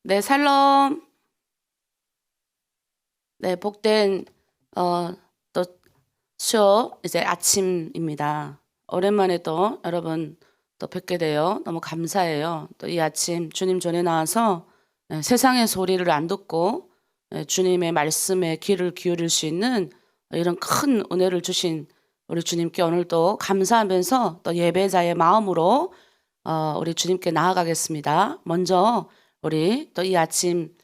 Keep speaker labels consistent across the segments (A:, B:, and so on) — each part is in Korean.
A: 네, 샬롬. 네, 복된 또 수요 이제 아침입니다. 오랜만에 또 여러분 또 뵙게 되어 너무 감사해요. 또 이 아침 주님 전에 나와서 세상의 소리를 안 듣고 주님의 말씀에 귀를 기울일 수 있는 이런 큰 은혜를 주신 우리 주님께 오늘도 감사하면서 또 예배자의 마음으로 우리 주님께 나아가겠습니다. 먼저 우리 또 이 아침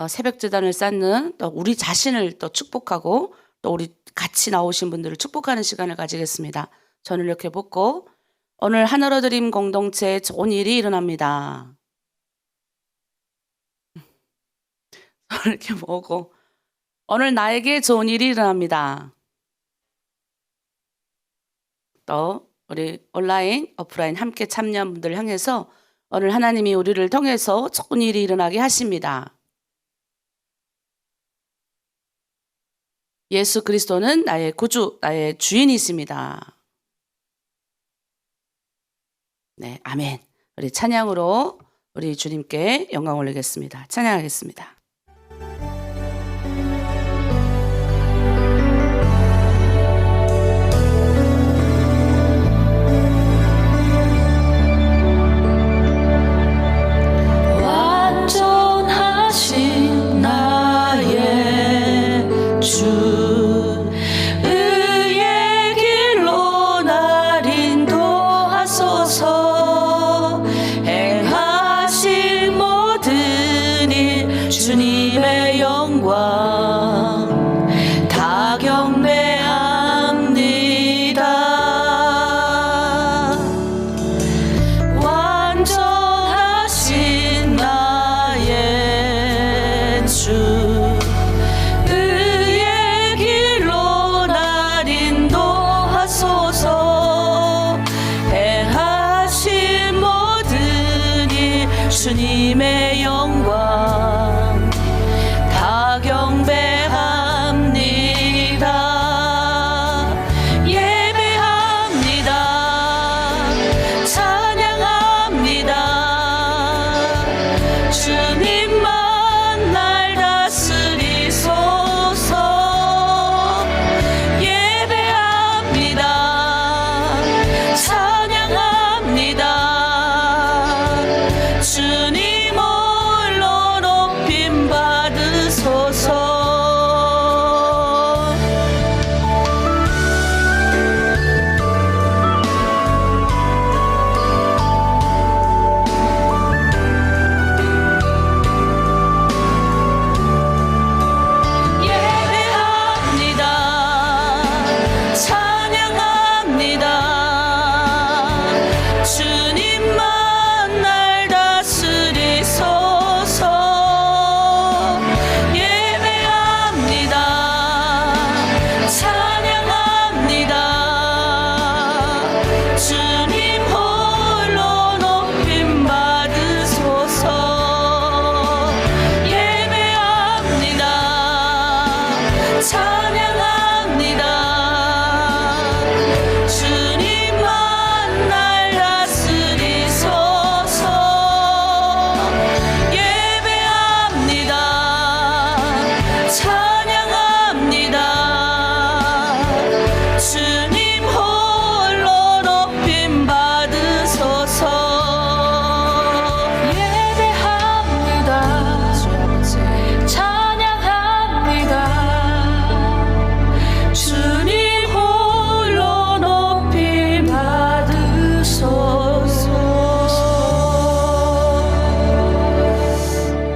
A: 새벽 제단을 쌓는 또 우리 자신을 또 축복하고 또 우리 같이 나오신 분들을 축복하는 시간을 가지겠습니다. 저는 이렇게 붙고 오늘 하늘어 드림 공동체에 좋은 일이 일어납니다. 이렇게 보고 오늘 나에게 좋은 일이 일어납니다. 또 우리 온라인, 오프라인 함께 참여한 분들 향해서 오늘 하나님이 우리를 통해서 좋은 일이 일어나게 하십니다. 예수 그리스도는 나의 구주, 나의 주인이십니다. 네, 아멘. 우리 찬양으로 우리 주님께 영광 올리겠습니다. 찬양하겠습니다.
B: 완전하신 나의 주 주님의 영광 다 경배합니다. 완전하신 나의 주 의의 길로 날 인도하소서. 행하신 모든 일 주님의 영광 경배합니다. 예배합니다. 찬양합니다. 주님만 날 다스리소서. 예배합니다. 찬양합니다. 주님 홀로 높임 받으소서.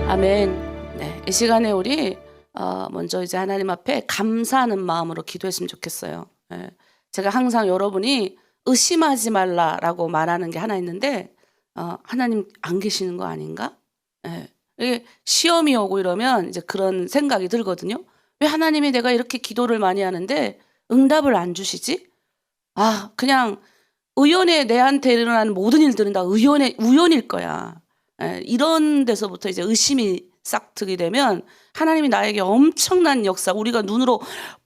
A: 아멘. 네, 이 시간에 우리 먼저 이제 하나님 앞에 감사하는 마음으로 기도했으면 좋겠어요. 예, 제가 항상 여러분이 의심하지 말라라고 말하는 게 하나 있는데 하나님 안 계시는 거 아닌가? 예, 이게 시험이 오고 이러면 이제 그런 생각이 들거든요. 왜 하나님이 내가 이렇게 기도를 많이 하는데 응답을 안 주시지? 그냥 우연에 내한테 일어나는 모든 일들은 다 우연일 거야. 이런 데서부터 이제 의심이 싹 들게 되면 하나님이 나에게 엄청난 역사, 우리가 눈으로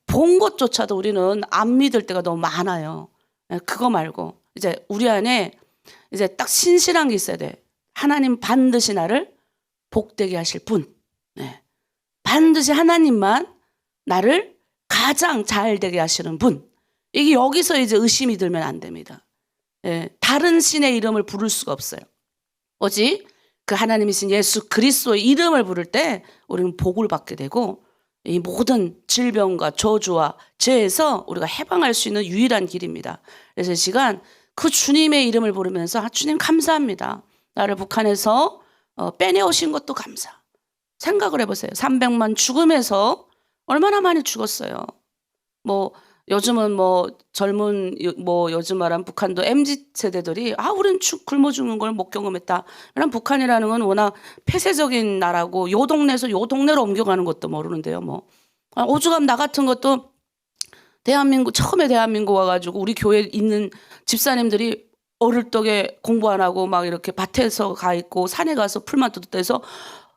A: 본 것조차도 우리는 안 믿을 때가 너무 많아요. 그거 말고 이제 우리 안에 이제 딱 신실한 게 있어야 돼. 하나님 반드시 나를 복되게 하실 분. 네. 반드시 하나님만 나를 가장 잘 되게 하시는 분. 이게 여기서 이제 의심이 들면 안 됩니다. 예, 다른 신의 이름을 부를 수가 없어요. 오직 그 하나님이신 예수 그리스도의 이름을 부를 때 우리는 복을 받게 되고 이 모든 질병과 저주와 죄에서 우리가 해방할 수 있는 유일한 길입니다. 그래서 이 시간 그 주님의 이름을 부르면서 주님 감사합니다. 나를 북한에서 빼내오신 것도 감사. 생각을 해보세요. 300만 죽음에서 얼마나 많이 죽었어요. 뭐 요즘은 뭐 젊은 뭐 요즘 말한 북한도 MZ 세대들이 우리는 굶어 죽는 걸 못 경험했다. 왜냐면 북한이라는 건 워낙 폐쇄적인 나라고 요 동네에서 요 동네로 옮겨가는 것도 모르는데요. 뭐 오죽하면 나 같은 것도 대한민국 처음에 대한민국 와가지고 우리 교회에 있는 집사님들이 어릴 적에 공부 안 하고 막 이렇게 밭에서 가 있고 산에 가서 풀만 뜯었다 해서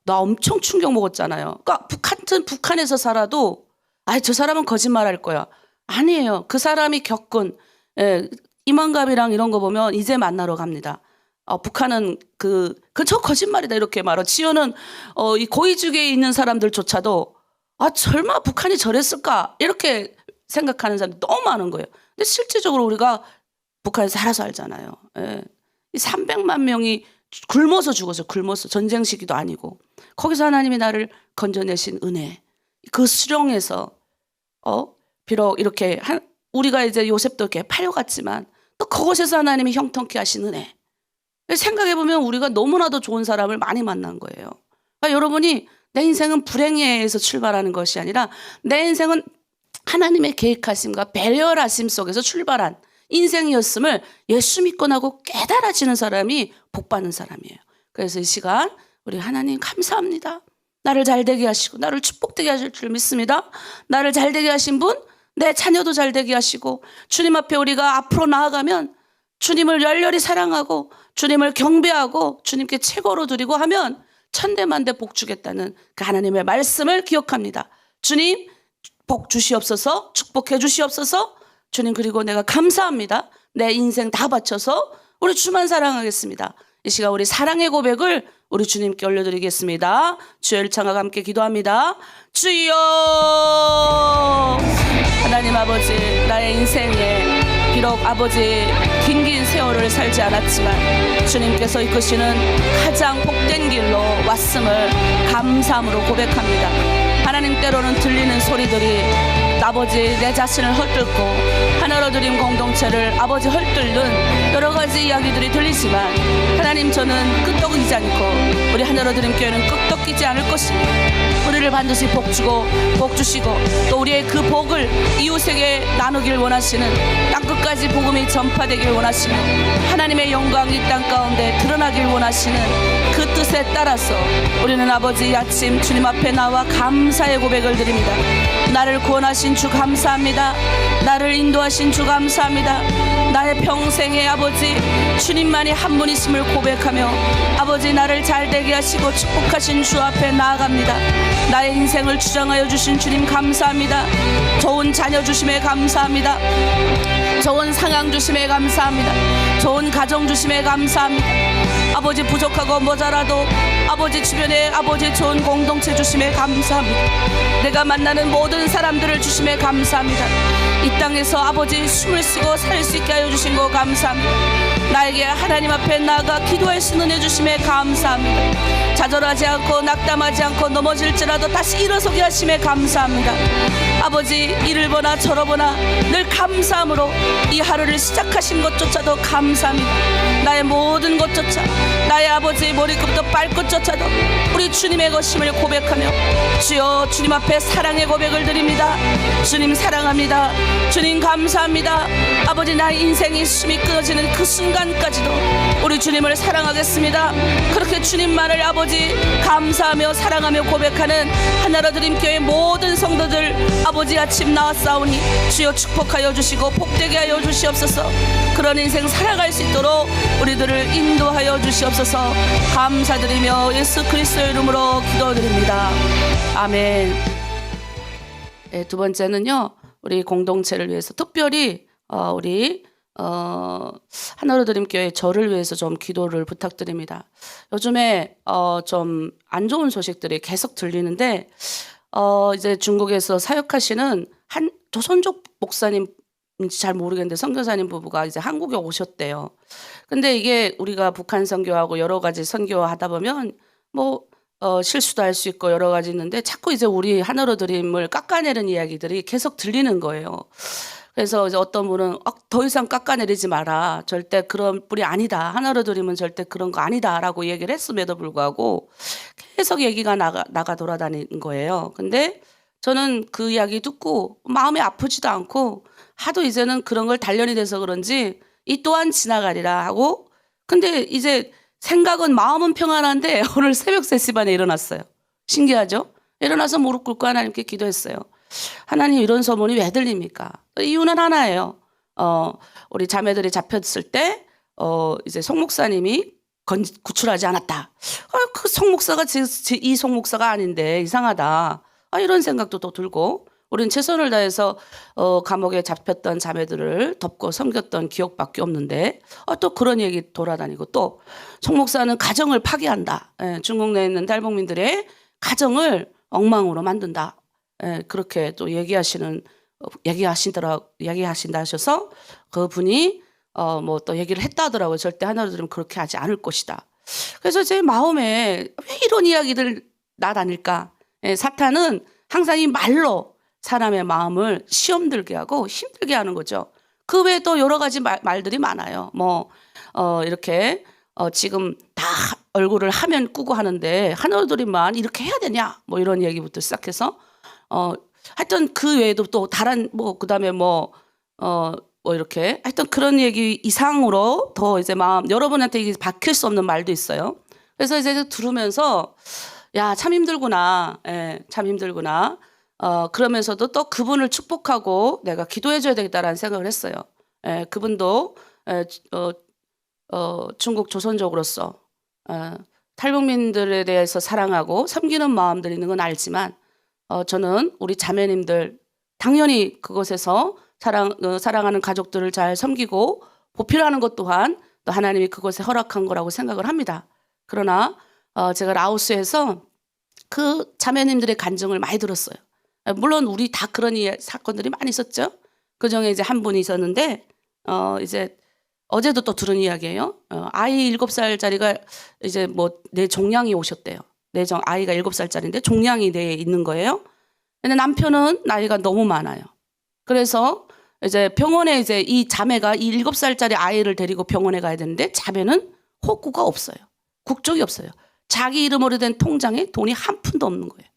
A: 나 엄청 충격 먹었잖아요. 그러니까 북한에서 살아도 저 사람은 거짓말할 거야. 아니에요. 그 사람이 겪은 이만갑이랑 이런 거 보면 이제 만나러 갑니다. 북한은 저 거짓말이다 이렇게 말하고 지연은 이 고위직에 있는 사람들조차도 설마 북한이 저랬을까 이렇게 생각하는 사람들이 너무 많은 거예요. 근데 실질적으로 우리가 북한에 살아서 알잖아요. 이 300만 명이 굶어서 죽었어요. 굶어서 전쟁 시기도 아니고 거기서 하나님이 나를 건져내신 은혜 그 수령에서 비록 이렇게 우리가 이제 요셉도 이렇게 팔려갔지만 또 그곳에서 하나님이 형통케 하신 은혜. 생각해보면 우리가 너무나도 좋은 사람을 많이 만난 거예요. 여러분이 내 인생은 불행에 의해서 출발하는 것이 아니라 내 인생은 하나님의 계획하심과 배려하심 속에서 출발한 인생이었음을 예수 믿고 나고 깨달아지는 사람이 복받는 사람이에요. 그래서 이 시간 우리 하나님 감사합니다. 나를 잘되게 하시고 나를 축복되게 하실 줄 믿습니다. 나를 잘되게 하신 분, 내 자녀도 잘되게 하시고 주님 앞에 우리가 앞으로 나아가면 주님을 열렬히 사랑하고 주님을 경배하고 주님께 최고로 드리고 하면 천대만대 복 주겠다는 그 하나님의 말씀을 기억합니다. 주님 복 주시옵소서, 축복해 주시옵소서. 주님 그리고 내가 감사합니다. 내 인생 다 바쳐서 우리 주만 사랑하겠습니다. 이 시간 우리 사랑의 고백을 우리 주님께 올려드리겠습니다. 주여 일창과 함께 기도합니다. 주여 하나님 아버지 나의 인생에 비록 아버지 긴 세월을 살지 않았지만 주님께서 이끄시는 가장 복된 길로 왔음을 감사함으로 고백합니다. 하나님 때로는 들리는 소리들이 아버지 내 자신을 헐뜯고 하나로 드림 공동체를 아버지 헐뜯는 여러 가지 이야기들이 들리지만 하나님 저는 끄떡이지 않고 우리 하나로 드림 교회는 끄떡이지 않을 것입니다. 우리를 반드시 복 주고 복 주시고 또 우리의 그 복을 이웃에게 나누길 원하시는 땅끝까지 복음이 전파되길 원하시며 하나님의 영광이 땅 가운데 드러나길 원하시는 그 뜻에 따라서 우리는 아버지 이 아침 주님 앞에 나와 감사의 고백을 드립니다. 나를 구원하신 주 감사합니다. 나를 인도하신 주 감사합니다. 나의 평생에 아버지 주님만이 한 분이심을 고백하며 아버지 나를 잘되게 하시고 축복하신 주 앞에 나아갑니다. 나의 인생을 주장하여 주신 주님 감사합니다. 좋은 자녀 주심에 감사합니다. 좋은 상황 주심에 감사합니다. 좋은 가정 주심에 감사합니다. 아버지 부족하고 모자라도 아버지 주변에 아버지 좋은 공동체 주심에 감사합니다. 내가 만나는 모든 사람들을 주심에 감사합니다. 이 땅에서 아버지 숨을 쉬고 살 수 있게 하여 주신 거 감사합니다. 나에게 하나님 앞에 나아가 기도할 수 있는 은혜 주심에 감사합니다. 좌절하지 않고 낙담하지 않고 넘어질지라도 다시 일어서게 하심에 감사합니다. 아버지 이를 보나 저를 보나 늘 감사함으로 이 하루를 시작하신 것조차도 감사합니다. 나의 모든 것조차 나의 아버지 머리끝부터 발끝조차도 우리 주님의 것임을 고백하며 주여 주님 앞에 사랑의 고백을 드립니다. 주님 사랑합니다. 주님 감사합니다. 아버지 나의 인생이 숨이 끊어지는 그 순간까지도 우리 주님을 사랑하겠습니다. 그렇게 주님만을 아버지 감사하며 사랑하며 고백하는 하나로 드림 교회 모든 성도들 아버지 아침 나왔사오니 주여 축복하여 주시고 복되게 하여 주시옵소서. 그런 인생 살아갈 수 있도록 우리들을 인도하여 주시옵소서. 감사드리며 예수 그리스도의 이름으로 기도드립니다. 아멘. 네, 두 번째는요 우리 공동체를 위해서 특별히 우리 하늘어드림교회 저를 위해서 좀 기도를 부탁드립니다. 요즘에 좀 안 좋은 소식들이 계속 들리는데 이제 중국에서 사역하시는 한 조선족 목사님인지 잘 모르겠는데 선교사님 부부가 이제 한국에 오셨대요. 근데 이게 우리가 북한 선교하고 여러 가지 선교하다 보면 뭐 실수도 할 수 있고 여러 가지 있는데 자꾸 이제 우리 하늘어드림을 깎아내리는 이야기들이 계속 들리는 거예요. 그래서 이제 어떤 분은 더 이상 깎아내리지 마라. 절대 그런 뿔이 아니다. 하늘어드림은 절대 그런 거 아니다라고 얘기를 했음에도 불구하고 계속 얘기가 나가 돌아다니는 거예요. 근데 저는 그 이야기 듣고 마음이 아프지도 않고 하도 이제는 그런 걸 단련이 돼서 그런지 이 또한 지나가리라 하고 근데 이제 생각은 마음은 평안한데 오늘 새벽 3시 반에 일어났어요. 신기하죠? 일어나서 무릎 꿇고 하나님께 기도했어요. 하나님 이런 소문이 왜 들립니까? 이유는 하나예요. 우리 자매들이 잡혔을 때 이제 송 목사님이 구출하지 않았다. 그 송 목사가 이 송 목사가 아닌데 이상하다. 이런 생각도 또 들고 우리는 최선을 다해서 감옥에 잡혔던 자매들을 덮고 섬겼던 기억밖에 없는데 또 그런 얘기 돌아다니고 또 송 목사는 가정을 파괴한다. 중국 내에 있는 탈북민들의 가정을 엉망으로 만든다. 그렇게 또 얘기하신다 하셔서 그분이 뭐 또 얘기를 했다 하더라고요. 절대 하늘어드림은 그렇게 하지 않을 것이다. 그래서 제 마음에 왜 이런 이야기들 나다닐까? 사탄은 항상 이 말로 사람의 마음을 시험 들게 하고 힘들게 하는 거죠. 그 외에 또 여러 가지 말들이 많아요. 뭐 이렇게 지금 다 얼굴을 하면 꾸고 하는데 하늘어드림만 이렇게 해야 되냐? 뭐 이런 얘기부터 시작해서 하여튼 그 외에도 또 다른 뭐 그다음에 뭐 이렇게 하여튼 그런 얘기 이상으로 더 이제 마음 여러분한테 이게 박힐 수 없는 말도 있어요. 그래서 이제 들으면서 야, 참 힘들구나. 참 힘들구나. 그러면서도 또 그분을 축복하고 내가 기도해 줘야 되겠다라는 생각을 했어요. 그분도 중국 조선족으로서 탈북민들에 대해서 사랑하고 섬기는 마음들이 있는 건 알지만 저는 우리 자매님들 당연히 그곳에서 사랑하는 가족들을 잘 섬기고 보필하는 것 또한 또 하나님이 그곳에 허락한 거라고 생각을 합니다. 그러나 제가 라오스에서 그 자매님들의 간증을 많이 들었어요. 물론 우리 다 그런 사건들이 많이 있었죠. 그중에 이제 한 분이 있었는데 이제 어제도 또 들은 이야기예요. 아이 7살짜리가 이제 뭐 내 종양이 오셨대요. 아이가 7살짜리인데 종양이 뇌에 있는 거예요. 근데 남편은 나이가 너무 많아요. 그래서 이제 병원에 이제 이 자매가 이 7살짜리 아이를 데리고 병원에 가야 되는데 자매는 호구가 없어요. 국적이 없어요. 자기 이름으로 된 통장에 돈이 한 푼도 없는 거예요.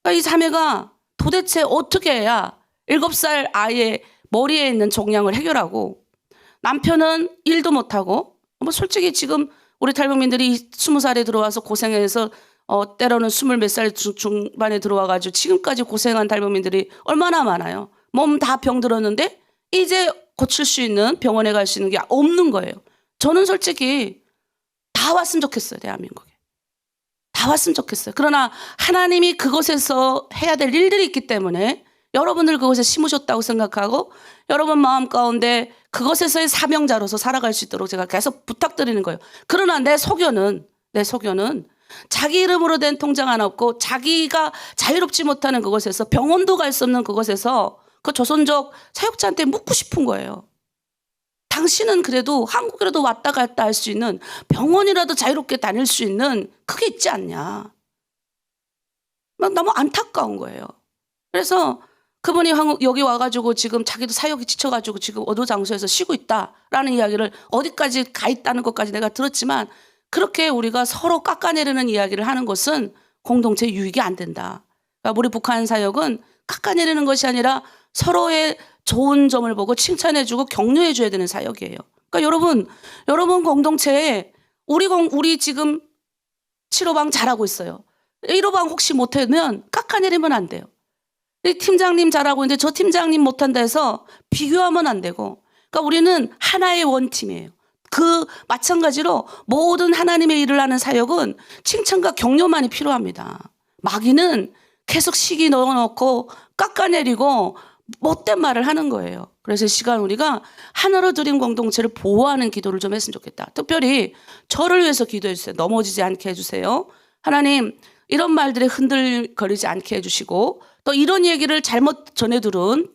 A: 그러니까 이 자매가 도대체 어떻게 해야 7살 아이의 머리에 있는 종양을 해결하고 남편은 일도 못하고 뭐 솔직히 지금 우리 탈북민들이 20살에 들어와서 고생해서 때로는 20몇 살 중반에 들어와가지고 지금까지 고생한 탈북민들이 얼마나 많아요. 몸 다 병들었는데 이제 고칠 수 있는 병원에 갈 수 있는 게 없는 거예요. 저는 솔직히 다 왔으면 좋겠어요. 대한민국에. 다 왔으면 좋겠어요. 그러나 하나님이 그곳에서 해야 될 일들이 있기 때문에 여러분들 그곳에 심으셨다고 생각하고 여러분 마음 가운데 그것에서의 사명자로서 살아갈 수 있도록 제가 계속 부탁드리는 거예요. 그러나 내 소견은 자기 이름으로 된 통장 하나 없고 자기가 자유롭지 못하는 그곳에서 병원도 갈 수 없는 그곳에서 그 조선족 사역자한테 묻고 싶은 거예요. 당신은 그래도 한국이라도 왔다 갔다 할 수 있는 병원이라도 자유롭게 다닐 수 있는 그게 있지 않냐. 막 너무 안타까운 거예요. 그래서 그분이 여기 와가지고 지금 자기도 사역이 지쳐가지고 지금 어느 장소에서 쉬고 있다라는 이야기를 어디까지 가 있다는 것까지 내가 들었지만 그렇게 우리가 서로 깎아내리는 이야기를 하는 것은 공동체 유익이 안 된다. 그러니까 우리 북한 사역은 깎아내리는 것이 아니라 서로의 좋은 점을 보고 칭찬해주고 격려해줘야 되는 사역이에요. 그러니까 여러분 공동체에 우리 지금 7호방 잘하고 있어요. 1호방 혹시 못하면 깎아내리면 안 돼요. 팀장님 잘하고 있는데 저 팀장님 못한다 해서 비교하면 안 되고 그러니까 우리는 하나의 원팀이에요. 그 마찬가지로 모든 하나님의 일을 하는 사역은 칭찬과 격려만이 필요합니다. 마귀는 계속 시기 넣어놓고 깎아내리고 못된 말을 하는 거예요. 그래서 이 시간 우리가 하나로 드림 공동체를 보호하는 기도를 좀 했으면 좋겠다. 특별히 저를 위해서 기도해 주세요. 넘어지지 않게 해주세요. 하나님, 이런 말들에 흔들거리지 않게 해주시고, 또 이런 얘기를 잘못 전해 들은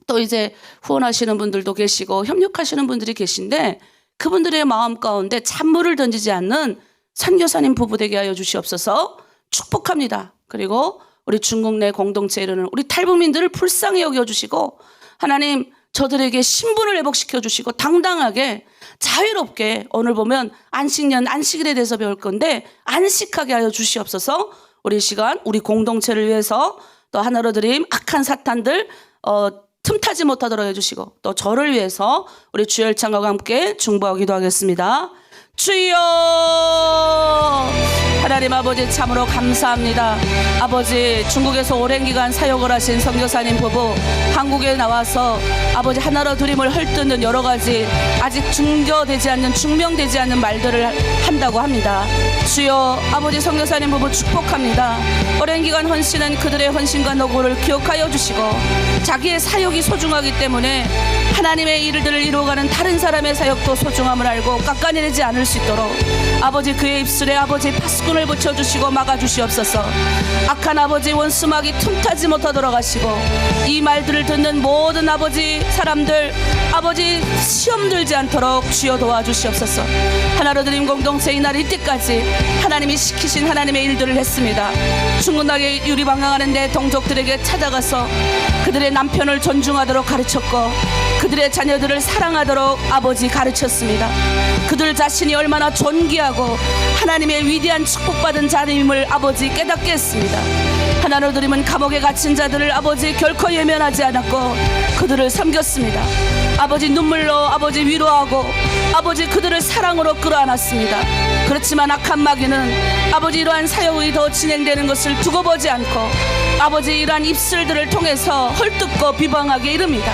A: 또 이제 후원하시는 분들도 계시고 협력하시는 분들이 계신데, 그분들의 마음 가운데 찬물을 던지지 않는 선교사님 부부 되게 하여 주시옵소서. 축복합니다. 그리고 우리 중국 내 공동체에 이르는 우리 탈북민들을 불쌍히 여겨주시고, 하나님 저들에게 신분을 회복시켜 주시고 당당하게 자유롭게, 오늘 보면 안식년 안식일에 대해서 배울 건데 안식하게 하여 주시옵소서. 우리 시간 우리 공동체를 위해서 또 하나로 드림 악한 사탄들 틈타지 못하도록 해주시고, 또 저를 위해서 우리 주여 일창과 함께 중보하고 기도하겠습니다. 주여 하나님 아버지 참으로 감사합니다. 아버지 중국에서 오랜 기간 사역을 하신 선교사님 부부 한국에 나와서 아버지 하나로 드림을 헐뜯는 여러 가지 아직 증거되지 않는 증명되지 않는 말들을 한다고 합니다. 주여 아버지 선교사님 부부 축복합니다. 오랜 기간 헌신한 그들의 헌신과 노고를 기억하여 주시고, 자기의 사역이 소중하기 때문에 하나님의 일들을 이루어가는 다른 사람의 사역도 소중함을 알고 깎아내리지 않을 수 있도록 아버지 그의 입술에 아버지 파수꾼을 붙여주시고 막아주시옵소서. 악한 아버지 원수막이 틈타지 못하도록 하시고, 이 말들을 듣는 모든 아버지 사람들 아버지 시험 들지 않도록 주여 도와주시옵소서. 하나로 드림 공동체 이날 이때까지 하나님이 시키신 하나님의 일들을 했습니다. 충분하게 유리방황하는데 동족들에게 찾아가서 그들의 남편을 존중하도록 가르쳤고, 그들의 자녀들을 사랑하도록 아버지 가르쳤습니다. 그들 자신이 얼마나 존귀하고 하나님의 위대한 축복받은 자임을 아버지 깨닫게 했습니다. 하나로 드림은 감옥에 갇힌 자들을 아버지 결코 예면하지 않았고 그들을 섬겼습니다. 아버지 눈물로 아버지 위로하고 아버지 그들을 사랑으로 끌어안았습니다. 그렇지만 악한 마귀는 아버지 이러한 사역이 더 진행되는 것을 두고 보지 않고 아버지 이러한 입술들을 통해서 헐뜯고 비방하게 이릅니다.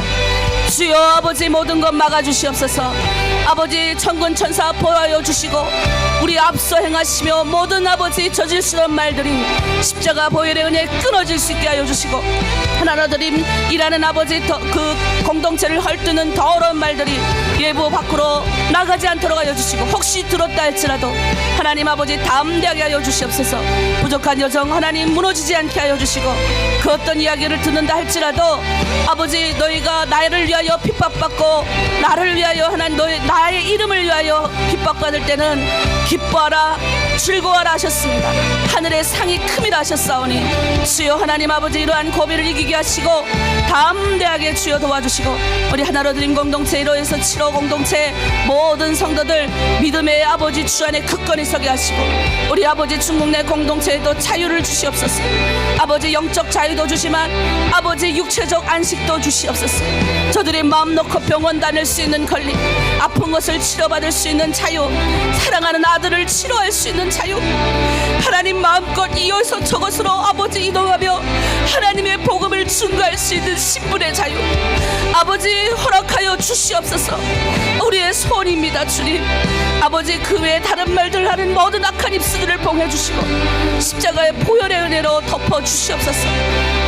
A: 주여 아버지 모든 것 막아주시옵소서. 아버지 천군 천사 보호하여 주시고, 우리 앞서 행하시며 모든 아버지 저질스러운 말들이 십자가 보혈의 은혜에 끊어질 수 있게 하여 주시고, 하나로 드림 일하는 아버지 그 공동체를 헐뜯는 더러운 말들이 예부 밖으로 나가지 않도록 하여 주시고, 혹시 들었다 할지라도 하나님 아버지 담대하게 하여 주시옵소서. 부족한 여정 하나님 무너지지 않게 하여 주시고, 그 어떤 이야기를 듣는다 할지라도 아버지 너희가 나를 위하여 핍박받고 나를 위하여 하나님 나의 이름을 위하여 핍박받을 때는 기뻐하라 즐거워하라 하셨습니다. 하늘의 상이 큼이라 하셨사오니 주여 하나님 아버지 이러한 고비를 이기게 하시고 담대하게 주여 도와주시고, 우리 하나로 드림 공동체 1호에서 7호 공동체 모든 성도들 믿음의 아버지 주 안에 굳건히 서게 하시고, 우리 아버지 중국 내 공동체에도 자유를 주시옵소서. 아버지 영적 자유도 주시만 아버지 육체적 안식도 주시옵소서. 저들의 마음 놓고 병원 다닐 수 있는 권리, 아픈 것을 치료받을 수 있는 자유, 사랑하는 아들을 치료할 수 있는 자유, 하나님 마음껏 이어서 저것으로 아버지 이동하며 하나님의 복음을 증거할 수 있는 신분의 자유 아버지 허락하여 주시옵소서. 우리의 소원입니다. 주님 아버지 그 외에 다른 말들 하는 모든 악한 입술들을 봉해 주시고 십자가의 보혈의 은혜로 덮어 주시옵소서.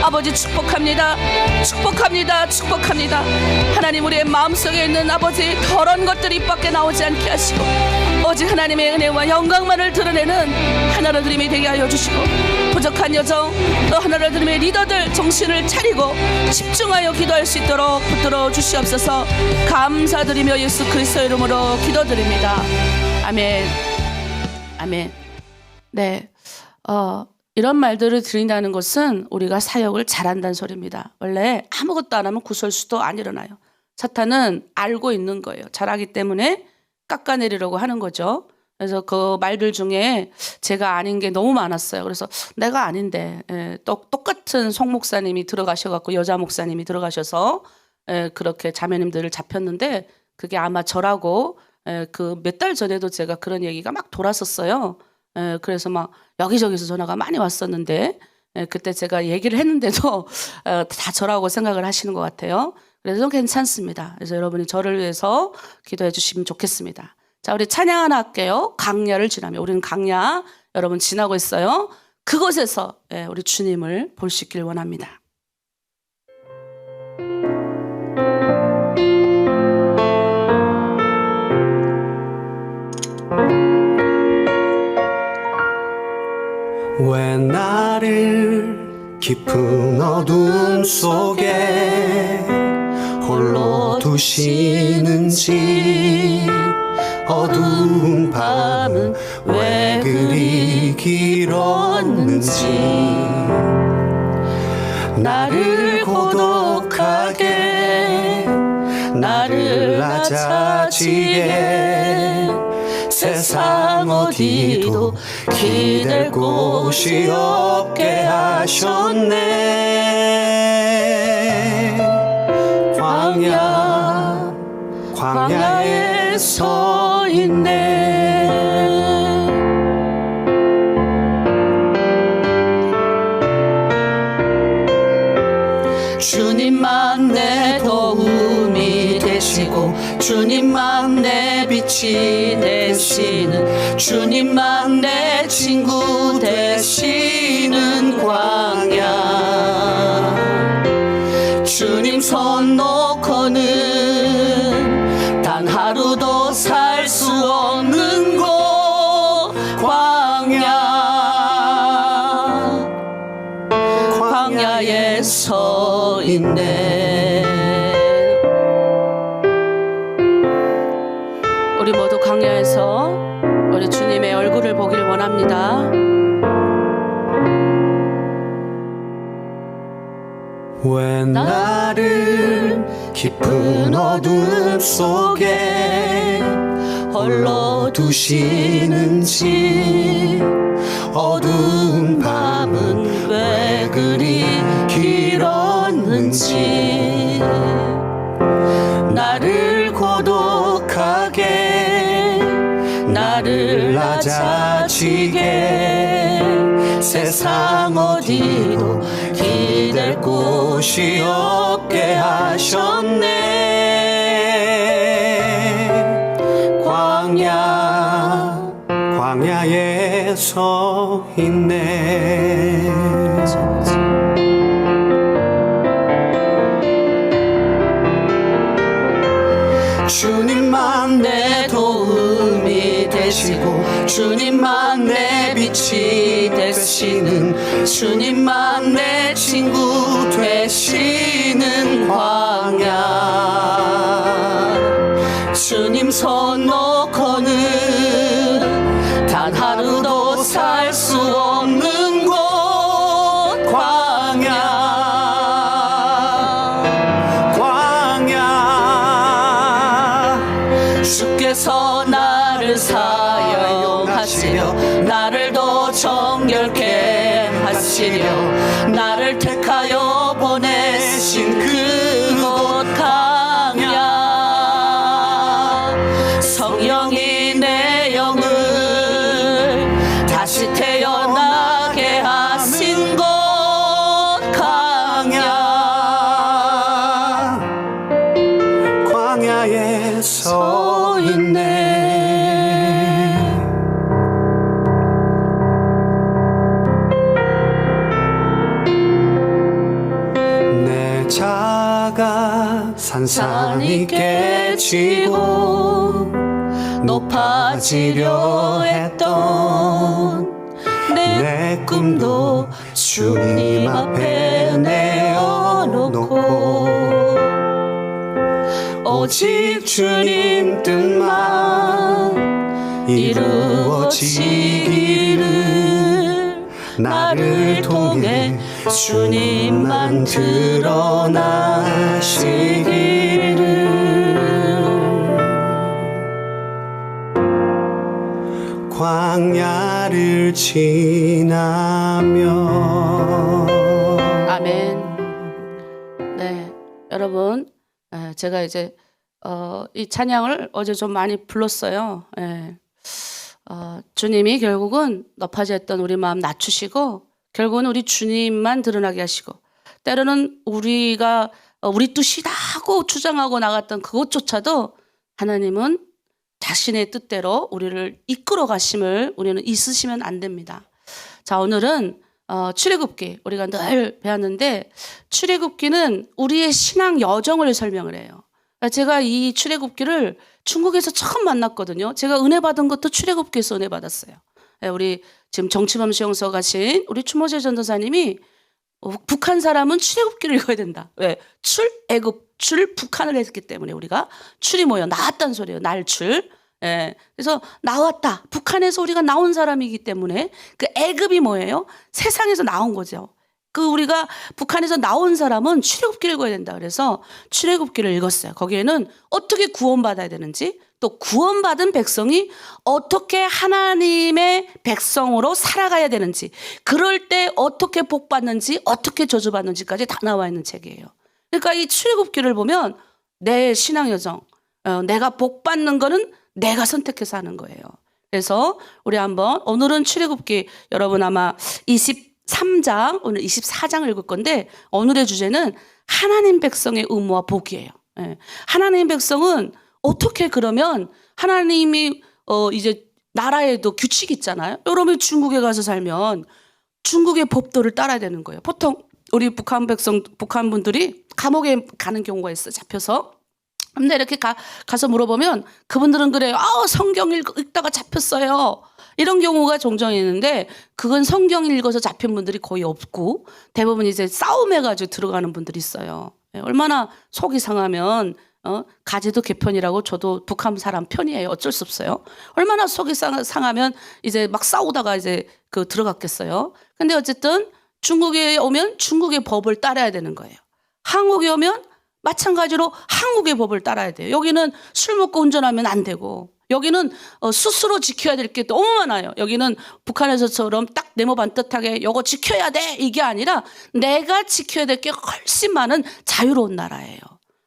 A: 아버지 축복합니다. 축복합니다. 축복합니다. 하나님 우리의 마음속에 있는 아버지 더러운 것들이 입 밖에 나오지 않게 하시고, 오직 하나님의 은혜와 영광만을 드러내는 하나로 드림이 되게 하여 주시고, 부족한 여정 또 하나로 드림의 리더들 정신을 차리고 집중하여 기도할 수 있도록 붙들어 주시옵소서. 감사드리며 예수 그리스도 이름으로 기도드립니다. 아멘. 아멘. 네, 이런 말들을 드린다는 것은 우리가 사역을 잘한다는 소리입니다. 원래 아무것도 안 하면 구설수도 안 일어나요. 사탄은 알고 있는 거예요. 잘하기 때문에 깎아내리려고 하는 거죠. 그래서 그 말들 중에 제가 아닌 게 너무 많았어요. 그래서 내가 아닌데, 똑같은 송 목사님이 들어가셔갖고 여자 목사님이 들어가셔서 그렇게 자매님들을 잡혔는데, 그게 아마 저라고 그 몇 달 전에도 제가 그런 얘기가 막 돌았었어요. 그래서 막 여기저기서 전화가 많이 왔었는데, 그때 제가 얘기를 했는데도 다 저라고 생각을 하시는 것 같아요. 그래서 괜찮습니다. 그래서 여러분이 저를 위해서 기도해 주시면 좋겠습니다. 자, 우리 찬양 하나 할게요. 강야를 지나며. 우리는 강야 여러분 지나고 있어요. 그곳에서 우리 주님을 볼 수 있길 원합니다.
C: 왜 나를 깊은 어둠 속에 홀로 두시는지, 어두운 밤은 왜 그리 길었는지, 나를 고독하게, 나를 낮아지게, 세상 어디도 기댈 곳이 없게 하셨네. 광야에 서 있네.
B: 주님만 내 도움이 되시고, 주님만 내 빛이 되시는, 주님만 내 친구 되시는 광야. 주님 손 놓고는 단 하루도 살 수 없는 곳, 광야에 서 있네.
A: 우리 모두 광야에서 우리 주님의 얼굴을 보길 원합니다.
C: 왜 나를 깊은 어둠 속에 홀로 두시는지, 어두운 밤은 왜 그리 길었는지, 나를 고독하게, 나를 낮아지게, 세상 어디도 기댈 곳이 없게 하셨네. 광야에 서 있네. 주님만 내 도움이 되시고, 주님만 내 빛이 되시는, 주님만 내 친구 되시는 광야. 주님 손 놓고는 단 하루도 살 수 없는 곳, 주께서 나를 사용하시려, 나를 더 정결케 하시려, 나를 택하여 보내신 그곳 광야. 성령이 내 영을 다시 태어나게 하신 곳, 광야에 서 있네. 내 자가 산산이 깨지고 높아지려 했던 내 꿈도 주님 앞에 내어놓고, 오직 주님 뜻만 이루어지기를, 나를 통해 주님만 드러나시기를. 광야를 지나며.
A: 아멘. 네, 여러분, 제가 이제 이 찬양을 어제 좀 많이 불렀어요. 주님이 결국은 높아졌던 우리 마음 낮추시고, 결국은 우리 주님만 드러나게 하시고, 때로는 우리가 우리 뜻이다 하고 주장하고 나갔던 그것조차도 하나님은 자신의 뜻대로 우리를 이끌어 가심을 우리는 있으시면 안 됩니다. 자, 오늘은 출애굽기, 우리가 늘 배웠는데, 출애굽기는 우리의 신앙 여정을 설명을 해요. 제가 이 출애굽기를 중국에서 처음 만났거든요. 제가 은혜 받은 것도 출애굽기에서 은혜 받았어요. 우리 지금 정치범 수용소 가신 우리 추모재 전도사님이 북한 사람은 출애굽기를 읽어야 된다. 왜? 출애굽, 북한을 했기 때문에 우리가 출이 뭐예요? 나왔다는 소리예요. 날출. 예. 그래서 나왔다. 북한에서 우리가 나온 사람이기 때문에 그 애굽이 뭐예요? 세상에서 나온 거죠. 그 우리가 북한에서 나온 사람은 출애굽기를 읽어야 된다. 그래서 출애굽기를 읽었어요. 거기에는 어떻게 구원받아야 되는지, 또 구원받은 백성이 어떻게 하나님의 백성으로 살아가야 되는지, 그럴 때 어떻게 복받는지, 어떻게 저주받는지까지 다 나와 있는 책이에요. 그러니까 이 출애굽기를 보면 내 신앙 여정, 내가 복받는 거는 내가 선택해서 하는 거예요. 그래서 우리 한번 오늘은 출애굽기, 여러분 아마 23장, 오늘 24장을 읽을 건데 오늘의 주제는 하나님 백성의 의무와 복이에요. 예. 하나님 백성은 어떻게, 그러면 하나님이 이제 나라에도 규칙이 있잖아요. 여러분이 중국에 가서 살면 중국의 법도를 따라야 되는 거예요. 보통 우리 북한 분들이 감옥에 가는 경우가 있어요. 잡혀서. 근데 이렇게 가서 물어보면 그분들은 그래요. 성경 읽다가 잡혔어요. 이런 경우가 종종 있는데 그건 성경 읽어서 잡힌 분들이 거의 없고 대부분 이제 싸움해가지고 들어가는 분들이 있어요. 얼마나 속이 상하면 가제도 개편이라고, 저도 북한 사람 편이에요. 어쩔 수 없어요. 얼마나 속이 상하면 이제 막 싸우다가 이제 들어갔겠어요. 근데 어쨌든 중국에 오면 중국의 법을 따라야 되는 거예요. 한국에 오면 마찬가지로 한국의 법을 따라야 돼요. 여기는 술 먹고 운전하면 안 되고, 여기는 스스로 지켜야 될 게 너무 많아요. 여기는 북한에서처럼 딱 네모 반듯하게 요거 지켜야 돼 이게 아니라 내가 지켜야 될 게 훨씬 많은 자유로운 나라예요.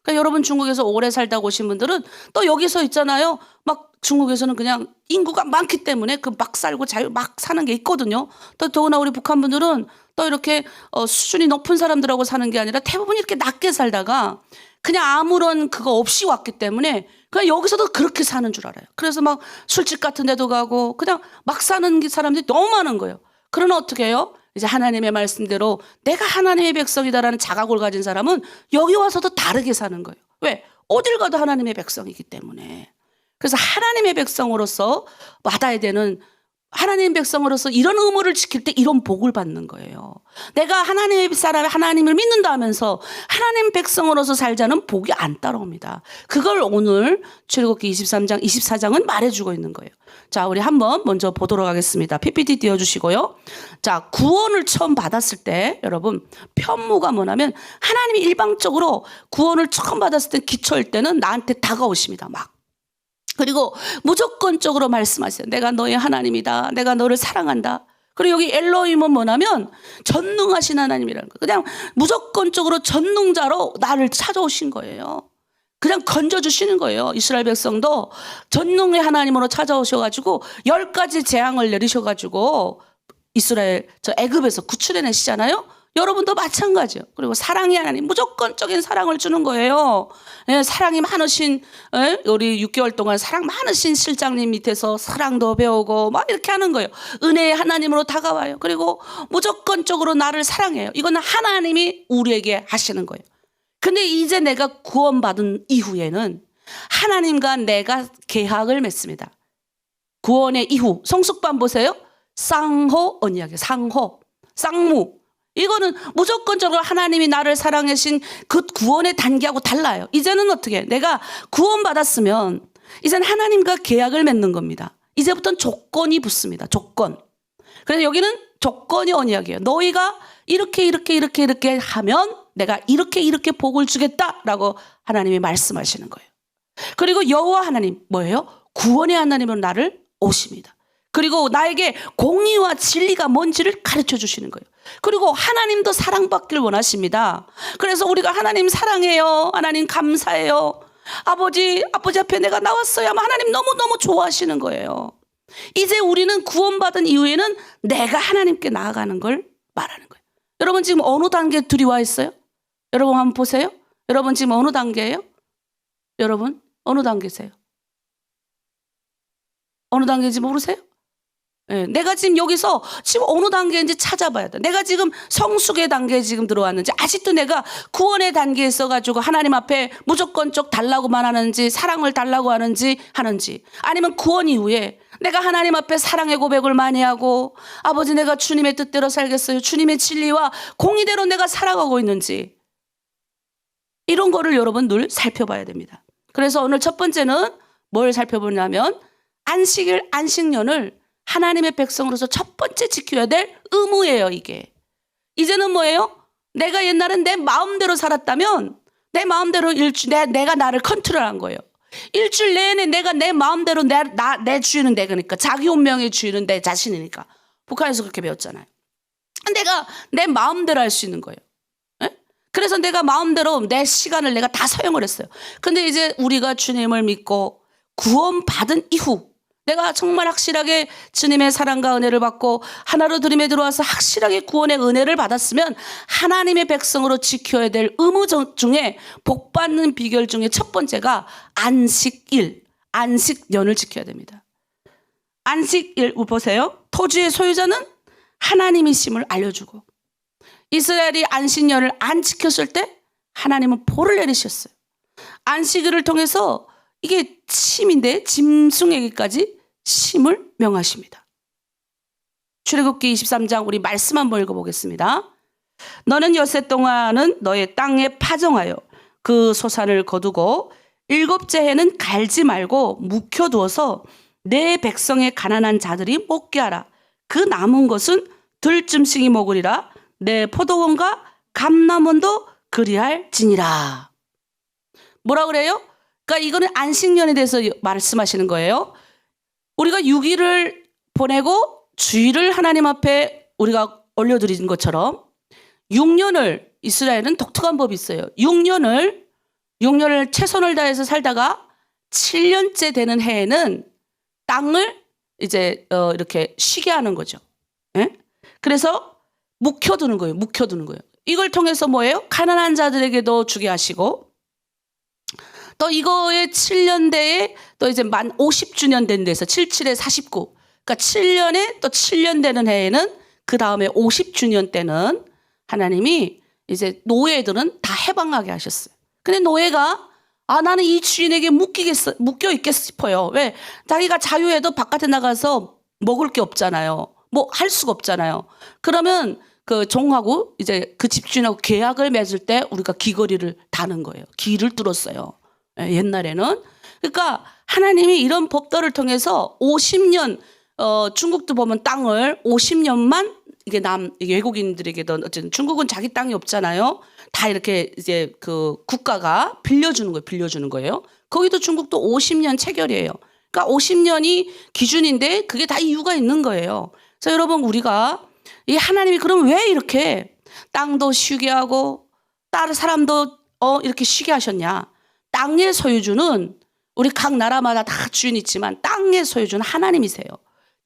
A: 그러니까 여러분 중국에서 오래 살다 오신 분들은 또 여기서 있잖아요. 막 중국에서는 그냥 인구가 많기 때문에 그 막 살고 막 사는 게 있거든요. 또 더구나 우리 북한 분들은 또 이렇게 수준이 높은 사람들하고 사는 게 아니라 대부분 이렇게 낮게 살다가 그냥 아무런 그거 없이 왔기 때문에 그냥 여기서도 그렇게 사는 줄 알아요. 그래서 막 술집 같은 데도 가고 그냥 막 사는 사람들이 너무 많은 거예요. 그러나 어떻게 해요? 이제 하나님의 말씀대로 내가 하나님의 백성이다라는 자각을 가진 사람은 여기 와서도 다르게 사는 거예요. 왜? 어딜 가도 하나님의 백성이기 때문에. 그래서 하나님의 백성으로서 받아야 되는, 하나님의 백성으로서 이런 의무를 지킬 때 이런 복을 받는 거예요. 내가 하나님의 사람이 하나님을 믿는다 하면서 하나님 백성으로서 살자는 복이 안 따라옵니다. 그걸 오늘 출애굽기 23장, 24장은 말해주고 있는 거예요. 자, 우리 한번 먼저 보도록 하겠습니다. PPT 띄워주시고요. 자, 구원을 처음 받았을 때 여러분 편무가 뭐냐면 하나님이 일방적으로 구원을 처음 받았을 때 기초일 때는 나한테 다가오십니다. 막. 그리고 무조건적으로 말씀하세요. 내가 너의 하나님이다. 내가 너를 사랑한다. 그리고 여기 엘로힘은 뭐냐면 전능하신 하나님이라는 거예요. 그냥 무조건적으로 전능자로 나를 찾아오신 거예요. 그냥 건져주시는 거예요. 이스라엘 백성도 전능의 하나님으로 찾아오셔가지고 10가지 재앙을 내리셔가지고 이스라엘 애굽에서 구출해내시잖아요. 여러분도 마찬가지예요. 그리고 사랑의 하나님, 무조건적인 사랑을 주는 거예요. 예, 사랑이 많으신, 우리 6개월 동안 사랑 많으신 실장님 밑에서 사랑도 배우고 막 이렇게 하는 거예요. 은혜의 하나님으로 다가와요. 그리고 무조건적으로 나를 사랑해요. 이거는 하나님이 우리에게 하시는 거예요. 근데 이제 내가 구원받은 이후에는 하나님과 내가 계약을 맺습니다. 구원의 이후, 성숙반 보세요. 쌍호 언약이에요. 쌍무. 이거는 무조건적으로 하나님이 나를 사랑하신 그 구원의 단계하고 달라요. 이제는 어떻게? 내가 구원받았으면 이제는 하나님과 계약을 맺는 겁니다. 이제부터는 조건이 붙습니다. 조건. 그래서 여기는 조건이 언약이에요. 너희가 이렇게 하면 내가 이렇게 복을 주겠다라고 하나님이 말씀하시는 거예요. 그리고 여호와 하나님 뭐예요? 구원의 하나님으로 나를 오십니다. 그리고 나에게 공의와 진리가 뭔지를 가르쳐 주시는 거예요. 그리고 하나님도 사랑받길 원하십니다. 그래서 우리가 하나님 사랑해요. 하나님 감사해요. 아버지 앞에 내가 나왔어요. 아마 하나님 너무너무 좋아하시는 거예요. 이제 우리는 구원받은 이후에는 내가 하나님께 나아가는 걸 말하는 거예요. 여러분 지금 어느 단계에 둘이 와 있어요? 여러분 한번 보세요. 여러분 지금 어느 단계예요? 여러분 어느 단계세요? 어느 단계인지 모르세요? 네, 내가 지금 여기서 지금 어느 단계인지 찾아봐야 돼. 내가 지금 성숙의 단계에 지금 들어왔는지, 아직도 내가 구원의 단계에 있어가지고 하나님 앞에 무조건적 달라고만 하는지, 사랑을 달라고 하는지, 아니면 구원 이후에 내가 하나님 앞에 사랑의 고백을 많이 하고 아버지 내가 주님의 뜻대로 살겠어요. 주님의 진리와 공의대로 내가 살아가고 있는지 이런 거를 여러분 늘 살펴봐야 됩니다. 그래서 오늘 첫 번째는 뭘 살펴보냐면 안식일, 안식년을 하나님의 백성으로서 첫 번째 지켜야 될 의무예요. 이게 이제는 뭐예요? 내가 옛날엔 내 마음대로 살았다면 내 마음대로 내가 나를 컨트롤한 거예요. 일주일 내내 내가 내 마음대로 내 주인은 내가니까 자기 운명의 주인은 내 자신이니까 북한에서 그렇게 배웠잖아요. 내가 내 마음대로 할 수 있는 거예요. 에? 그래서 내가 마음대로 내 시간을 내가 다 사용을 했어요. 근데 이제 우리가 주님을 믿고 구원받은 이후 내가 정말 확실하게 주님의 사랑과 은혜를 받고 하나로 드림에 들어와서 확실하게 구원의 은혜를 받았으면 하나님의 백성으로 지켜야 될 의무 중에 복받는 비결 중에 첫 번째가 안식일, 안식년을 지켜야 됩니다. 안식일 보세요. 토지의 소유자는 하나님이심을 알려주고 이스라엘이 안식년을 안 지켰을 때 하나님은 볼을 내리셨어요. 안식일을 통해서 이게 침인데 짐승에게까지 심을 명하십니다. 출애굽기 23장 우리 말씀 한번 읽어보겠습니다. 너는 엿새 동안은 너의 땅에 파종하여 그 소산을 거두고 일곱째 해는 갈지 말고 묵혀두어서 내 백성의 가난한 자들이 먹게 하라. 그 남은 것은 들짐승이 먹으리라. 내 포도원과 감람원도 그리할지니라. 뭐라 그래요? 그러니까 이거는 안식년에 대해서 말씀하시는 거예요. 우리가 6일을 보내고 주일을 하나님 앞에 우리가 올려드린 것처럼 6년을 이스라엘은 독특한 법이 있어요. 6년을 최선을 다해서 살다가 7년째 되는 해에는 땅을 이제 이렇게 쉬게 하는 거죠. 예? 그래서 묵혀두는 거예요. 이걸 통해서 뭐예요? 가난한 자들에게도 주게 하시고 또 이거의 7년대에 또 이제 만 50주년 된 데서 77에 49. 그러니까 7년에 또 7년 되는 해에는 그 다음에 50주년 때는 하나님이 이제 노예들은 다 해방하게 하셨어요. 근데 노예가 나는 이 주인에게 묶여 있겠 싶어요. 왜? 자기가 자유해도 바깥에 나가서 먹을 게 없잖아요. 뭐 할 수가 없잖아요. 그러면 그 종하고 이제 그 집주인하고 계약을 맺을 때 우리가 귀걸이를 다는 거예요. 귀를 뚫었어요. 옛날에는. 그러니까 하나님이 이런 법도를 통해서 50년 중국도 보면 땅을 50년만 이게 외국인들에게도 어쨌든 중국은 자기 땅이 없잖아요. 다 이렇게 이제 그 국가가 빌려주는 거예요. 거기도 중국도 50년 체결이에요. 그러니까 50년이 기준인데 그게 다 이유가 있는 거예요. 그래서 여러분 우리가 이 하나님이 그럼 왜 이렇게 땅도 쉬게 하고 다른 사람도 이렇게 쉬게 하셨냐? 땅의 소유주는 우리 각 나라마다 다 주인 있지만 땅의 소유주는 하나님이세요.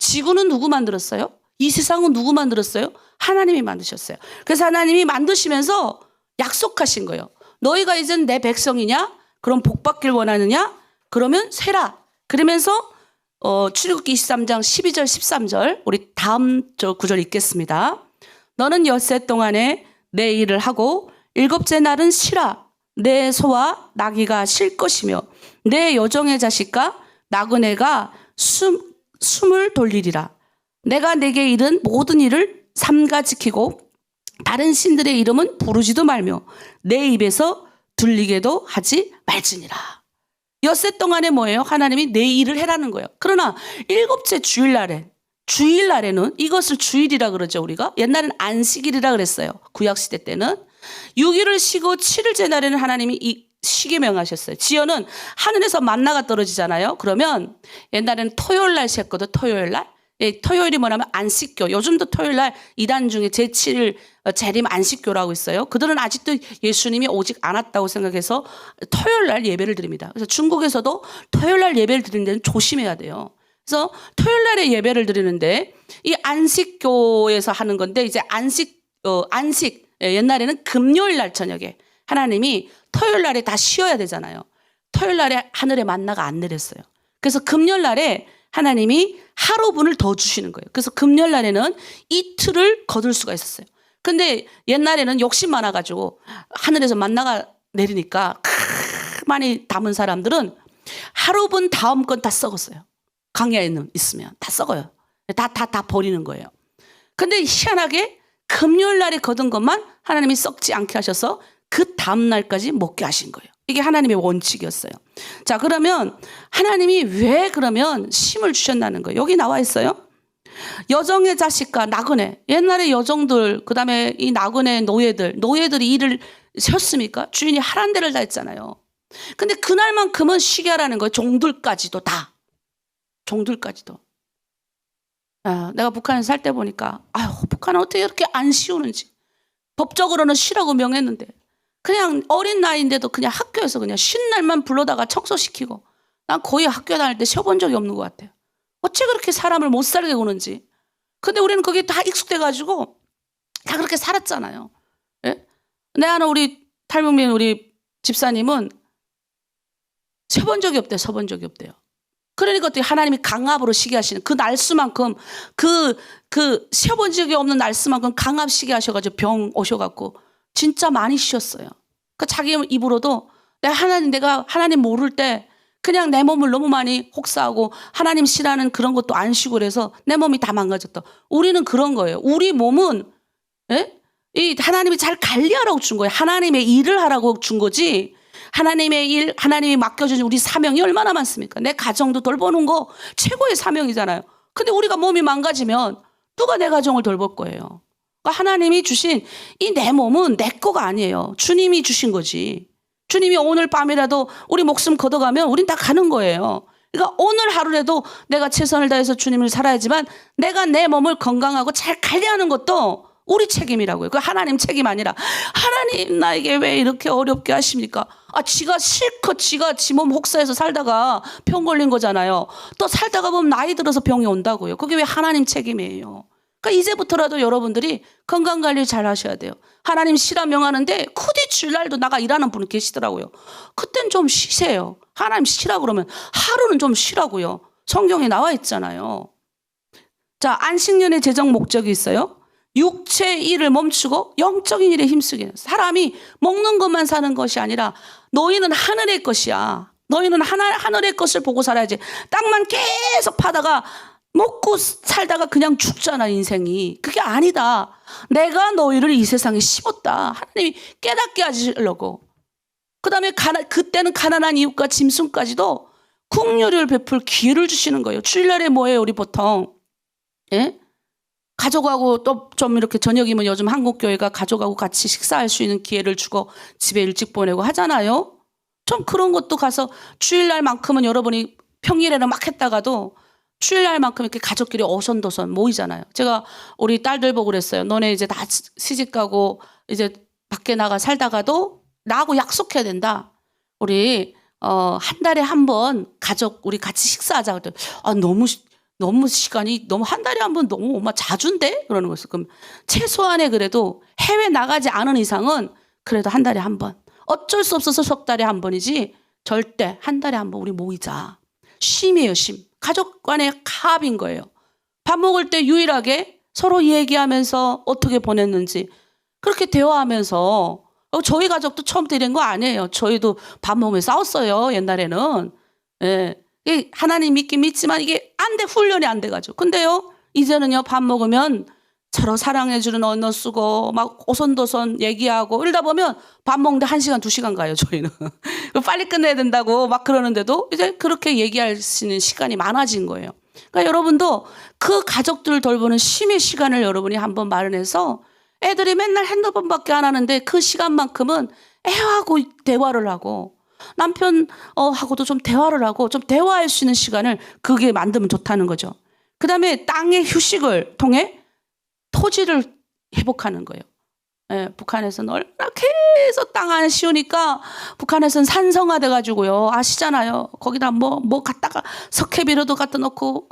A: 지구는 누구 만들었어요? 이 세상은 누구 만들었어요? 하나님이 만드셨어요. 그래서 하나님이 만드시면서 약속하신 거예요. 너희가 이젠 내 백성이냐? 그럼 복 받길 원하느냐? 그러면 세라. 그러면서 출애굽기 23장 12절 13절 우리 다음 구절 읽겠습니다. 너는 엿새 동안에 내 일을 하고 일곱째 날은 쉬라. 내 소와 나귀가 쉴 것이며 내 여종의 자식과 나그네가 숨을 돌리리라. 내가 내게 이른 모든 일을 삼가 지키고 다른 신들의 이름은 부르지도 말며 내 입에서 들리게도 하지 말지니라. 엿새 동안에 뭐예요? 하나님이 내 일을 해라는 거예요. 그러나 일곱째 주일날에는 이것을 주일이라 그러죠. 우리가 옛날에는 안식일이라 그랬어요. 구약시대 때는 6일을 쉬고 7일째 날에는 하나님이 이 쉬게 명하셨어요. 지연은 하늘에서 만나가 떨어지잖아요. 그러면 옛날에는 토요일날 쉬었거든. 토요일날. 토요일이 뭐냐면 안식교. 요즘도 토요일날 이단 중에 제7일 재림 안식교라고 있어요. 그들은 아직도 예수님이 오직 안 왔다고 생각해서 토요일날 예배를 드립니다. 그래서 중국에서도 토요일날 예배를 드리는 데는 조심해야 돼요. 그래서 토요일날에 예배를 드리는데 이 안식교에서 하는 건데 이제 안식 옛날에는 금요일날 저녁에 하나님이 토요일날에 다 쉬어야 되잖아요. 토요일날에 하늘에 만나가 안 내렸어요. 그래서 금요일날에 하나님이 하루분을 더 주시는 거예요. 그래서 금요일날에는 이틀을 거둘 수가 있었어요. 근데 옛날에는 욕심 많아가지고 하늘에서 만나가 내리니까 많이 담은 사람들은 하루분 다음 건 다 썩었어요. 강야에 있으면 다 썩어요. 다 버리는 거예요. 근데 희한하게 금요일 날에 거둔 것만 하나님이 썩지 않게 하셔서 그 다음 날까지 먹게 하신 거예요. 이게 하나님의 원칙이었어요. 자, 그러면 하나님이 왜 그러면 쉼을 주셨다는 거예요. 여기 나와 있어요. 여정의 자식과 나그네, 옛날에 여정들, 그 다음에 이 나그네 노예들이 일을 쉬었습니까? 주인이 하란 대를 다 했잖아요. 근데 그날만큼은 쉬게 하라는 거예요. 종들까지도 다. 종들까지도. 아, 내가 북한에 살 때 보니까 아유, 북한은 어떻게 이렇게 안 쉬우는지. 법적으로는 쉬라고 명했는데 그냥 어린 나이인데도 그냥 학교에서 그냥 쉰 날만 불러다가 청소시키고, 난 거의 학교 다닐 때 쉬어본 적이 없는 것 같아요. 어째 그렇게 사람을 못 살게 구는지. 근데 우리는 거기에 다 익숙돼가지고 다 그렇게 살았잖아요. 예? 내 아는 우리 탈북민 우리 집사님은 쉬어본 적이 없대요. 서본 적이 없대요. 그러니까 어떻게 하나님이 강압으로 쉬게 하시는 그 날수만큼 그 쉬어본 적이 없는 날수만큼 강압 쉬게 하셔가지고 병 오셔갖고 진짜 많이 쉬었어요. 그 자기 입으로도 내가 하나님 모를 때 그냥 내 몸을 너무 많이 혹사하고 하나님 쉬라는 그런 것도 안 쉬고 그래서 내 몸이 다 망가졌다. 우리는 그런 거예요. 우리 몸은 이 하나님이 잘 관리하라고 준 거예요. 하나님의 일을 하라고 준 거지. 하나님의 일, 하나님이 맡겨준 우리 사명이 얼마나 많습니까? 내 가정도 돌보는 거 최고의 사명이잖아요. 근데 우리가 몸이 망가지면 누가 내 가정을 돌볼 거예요? 그러니까 하나님이 주신 이 내 몸은 내 거가 아니에요. 주님이 주신 거지. 주님이 오늘 밤이라도 우리 목숨 걷어가면 우린 다 가는 거예요. 그러니까 오늘 하루라도 내가 최선을 다해서 주님을 살아야지만 내가 내 몸을 건강하고 잘 관리하는 것도 우리 책임이라고요. 그 하나님 책임 아니라 하나님 나에게 왜 이렇게 어렵게 하십니까? 아, 지가 실컷 지가 지 몸 혹사해서 살다가 병 걸린 거잖아요. 또 살다가 보면 나이 들어서 병이 온다고요. 그게 왜 하나님 책임이에요? 그러니까 이제부터라도 여러분들이 건강관리 잘 하셔야 돼요. 하나님 쉬라 명하는데 쿠디 주일날도 나가 일하는 분이 계시더라고요. 그땐 좀 쉬세요. 하나님 쉬라 그러면 하루는 좀 쉬라고요. 성경에 나와 있잖아요. 자, 안식년의 제정 목적이 있어요. 육체의 일을 멈추고 영적인 일에 힘쓰게 해요. 사람이 먹는 것만 사는 것이 아니라 너희는 하늘의 것이야. 너희는 하늘의 것을 보고 살아야지. 땅만 계속 파다가 먹고 살다가 그냥 죽잖아, 인생이. 그게 아니다. 내가 너희를 이 세상에 심었다. 하나님이 깨닫게 하시려고. 그 다음에 그때는 가난한 이웃과 짐승까지도 긍휼을 베풀 기회를 주시는 거예요. 주일날에 뭐예요, 우리 보통? 예? 가족하고 또 좀 이렇게 저녁이면 요즘 한국교회가 가족하고 같이 식사할 수 있는 기회를 주고 집에 일찍 보내고 하잖아요. 좀 그런 것도 가서 주일날만큼은 여러분이 평일에는 막 했다가도 주일날만큼 이렇게 가족끼리 오손도손 모이잖아요. 제가 우리 딸들 보고 그랬어요. 너네 이제 다 시집가고 이제 밖에 나가 살다가도 나하고 약속해야 된다. 우리 한 달에 한 번 가족 우리 같이 식사하자. 그랬더니 아, 너무 시간이 너무 한 달에 한 번 너무 엄마 자주인데? 그러는 거였어요. 그럼 최소한의 그래도 해외 나가지 않은 이상은 그래도 한 달에 한 번. 어쩔 수 없어서 석 달에 한 번이지 절대 한 달에 한 번 우리 모이자. 쉼이에요, 쉼. 가족 간의 합인 거예요. 밥 먹을 때 유일하게 서로 얘기하면서 어떻게 보냈는지 그렇게 대화하면서 저희 가족도 처음부터 이런 거 아니에요. 저희도 밥 먹으면서 싸웠어요. 옛날에는. 예. 하나님 믿긴 믿지만 이게 안 돼. 훈련이 안 돼가지고. 근데요, 이제는요, 밥 먹으면 서로 사랑해주는 언어 쓰고 막 오손도손 얘기하고 이러다 보면 밥 먹는데 1시간, 2시간 가요, 저희는. 빨리 끝내야 된다고 막 그러는데도 이제 그렇게 얘기할 수 있는 시간이 많아진 거예요. 그러니까 여러분도 그 가족들을 돌보는 쉼의 시간을 여러분이 한번 마련해서 애들이 맨날 핸드폰밖에 안 하는데 그 시간만큼은 애하고 대화를 하고 남편 하고도 좀 대화를 하고 좀 대화할 수 있는 시간을 그게 만들면 좋다는 거죠. 그 다음에 땅의 휴식을 통해 토지를 회복하는 거예요. 예, 북한에서는 얼마나 계속 땅 안 씌우니까 북한에서는 산성화 돼가지고요. 아시잖아요. 거기다 뭐 갖다가 석회비료도 갖다 놓고,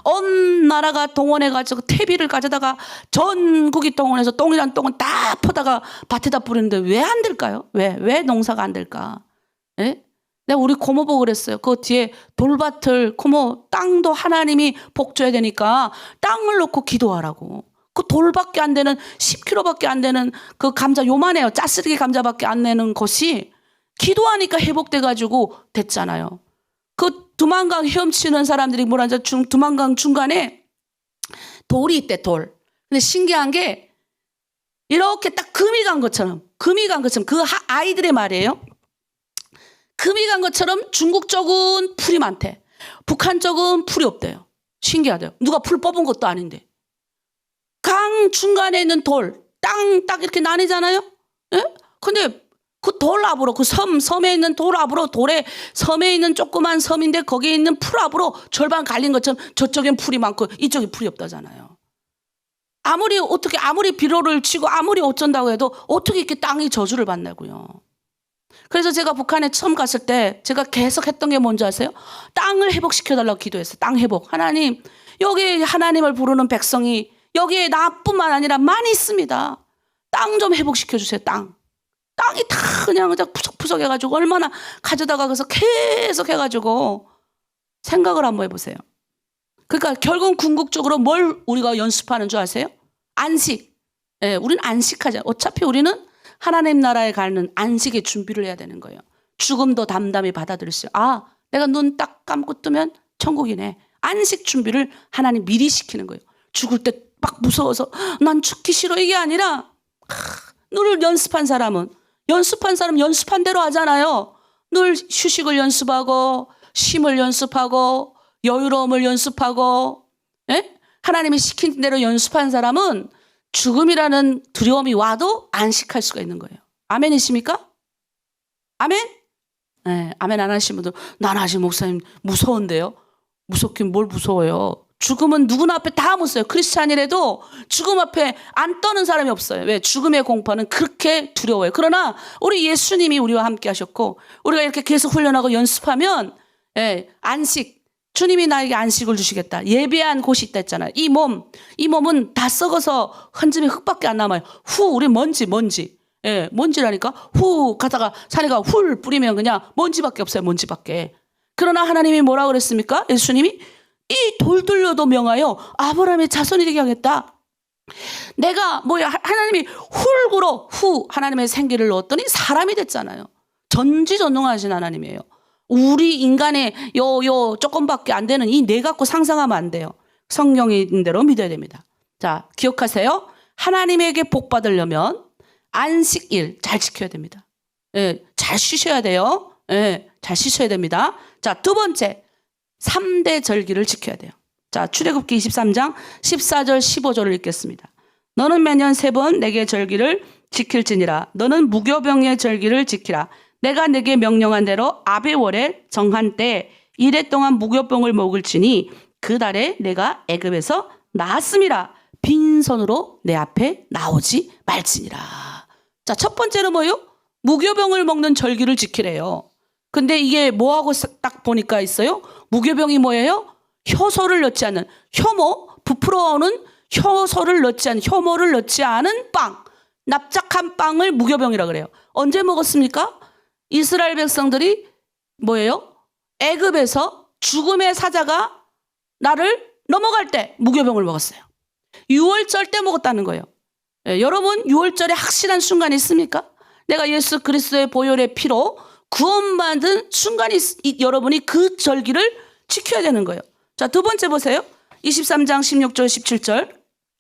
A: 온 나라가 동원해가지고 퇴비를 가져다가 전국이 동원해서 똥이란 똥은 다 퍼다가 밭에다 뿌리는데 왜 안 될까요? 왜 농사가 안 될까? 예? 내가 우리 고모 보고 그랬어요. 그 뒤에 돌밭을 고모 땅도 하나님이 복 줘야 되니까 땅을 놓고 기도하라고. 그 돌밖에 안 되는 10kg밖에 안 되는 그 감자 요만해요. 짜쓰리기 감자밖에 안 내는 것이 기도하니까 회복돼가지고 됐잖아요. 그 두만강 헤엄치는 사람들이 뭐라죠? 두만강 중간에 돌이 있대, 돌. 근데 신기한 게 이렇게 딱 금이 간 것처럼 그 아이들의 말이에요. 금이 간 것처럼 중국 쪽은 풀이 많대. 북한 쪽은 풀이 없대요. 신기하대요. 누가 풀 뽑은 것도 아닌데. 강 중간에 있는 돌, 땅 딱 이렇게 나뉘잖아요. 예? 근데 그 돌 앞으로, 그 섬에 있는 돌 앞으로, 섬에 있는 조그만 섬인데 거기에 있는 풀 앞으로 절반 갈린 것처럼 저쪽엔 풀이 많고 이쪽에 풀이 없다잖아요. 아무리 비료를 치고 아무리 어쩐다고 해도 어떻게 이렇게 땅이 저주를 받냐고요. 그래서 제가 북한에 처음 갔을 때 제가 계속 했던 게 뭔지 아세요? 땅을 회복시켜달라고 기도했어요. 땅 회복. 하나님, 여기 하나님을 부르는 백성이 여기에 나뿐만 아니라 많이 있습니다. 땅 좀 회복시켜주세요. 땅이 다 그냥 푸석푸석 해가지고 얼마나 가져다가 그래서 계속 해가지고 생각을 한번 해보세요. 그러니까 결국 궁극적으로 뭘 우리가 연습하는 줄 아세요? 안식. 예, 우리는 안식하자. 어차피 우리는 하나님 나라에 가는 안식의 준비를 해야 되는 거예요. 죽음도 담담히 받아들일 수. 내가 눈 딱 감고 뜨면 천국이네. 안식 준비를 하나님 미리 시키는 거예요. 죽을 때 막 무서워서 난 죽기 싫어 이게 아니라 늘 연습한 사람은 연습한 대로 하잖아요. 늘 휴식을 연습하고 쉼을 연습하고 여유로움을 연습하고 하나님이 시킨 대로 연습한 사람은 죽음이라는 두려움이 와도 안식할 수가 있는 거예요. 아멘이십니까? 아멘? 네, 아멘 안 하시는 분들 난 아직 목사님 무서운데요. 무섭긴 뭘 무서워요. 죽음은 누구나 앞에 다 무서워요. 크리스찬이라도 죽음 앞에 안 떠는 사람이 없어요. 왜? 죽음의 공포는 그렇게 두려워요. 그러나 우리 예수님이 우리와 함께 하셨고 우리가 이렇게 계속 훈련하고 연습하면 안식, 주님이 나에게 안식을 주시겠다. 예배한 곳이 있다 했잖아요. 이 몸은 다 썩어서 한 줌의 흙밖에 안 남아요. 우리 먼지. 먼지라니까. 가다가 산에가 훌 뿌리면 그냥 먼지밖에 없어요. 먼지밖에. 그러나 하나님이 뭐라고 그랬습니까? 예수님이 이 돌들로도 명하여 아브라함의 자손이 되게 하겠다. 내가 하나님이 하나님의 생기를 넣었더니 사람이 됐잖아요. 전지전능하신 하나님이에요. 우리 인간의 조금밖에 안 되는 이 뇌 갖고 상상하면 안 돼요. 성경인 대로 믿어야 됩니다. 자, 기억하세요. 하나님에게 복 받으려면 안식일 잘 지켜야 됩니다. 잘 쉬셔야 돼요. 잘 쉬셔야 됩니다. 자, 두 번째 3대 절기를 지켜야 돼요. 자, 출애굽기 23장 14절 15절을 읽겠습니다. 너는 매년 3번 내게 절기를 지킬지니라. 너는 무교병의 절기를 지키라. 내가 내게 명령한 대로 아베월에 정한 때 이래 동안 무교병을 먹을지니 그 달에 내가 애굽에서 나았음이라. 빈손으로 내 앞에 나오지 말지니라. 자, 첫 번째는 뭐예요? 무교병을 먹는 절기를 지키래요. 근데 이게 뭐하고 딱 보니까 있어요? 무교병이 뭐예요? 효소를 넣지 않는, 부풀어오는 효소를 넣지 않는, 효모를 넣지 않은 빵, 납작한 빵을 무교병이라 그래요. 언제 먹었습니까? 이스라엘 백성들이 뭐예요? 애굽에서 죽음의 사자가 나를 넘어갈 때 무교병을 먹었어요. 6월절 때 먹었다는 거예요. 여러분 6월절에 확실한 순간이 있습니까? 내가 예수 그리스도의 보혈의 피로 구원받은 순간이 여러분이 그 절기를 지켜야 되는 거예요. 자, 두 번째 보세요. 23장 16절 17절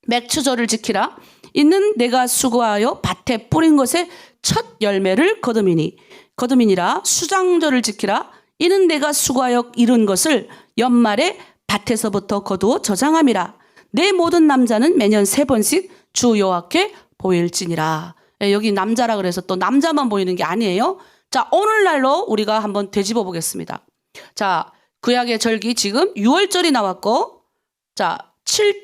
A: 맥추절을 지키라. 이는 내가 수고하여 밭에 뿌린 것에 첫 열매를 거두미니라. 수장절을 지키라. 이는 내가 수고하여 이룬 것을 연말에 밭에서부터 거두어 저장함이라. 내 모든 남자는 매년 3번씩 주 여호와께 보일지니라. 여기 남자라 그래서 또 남자만 보이는 게 아니에요. 자, 오늘날로 우리가 한번 되짚어 보겠습니다. 자, 구약의 절기 지금 6월절이 나왔고, 자,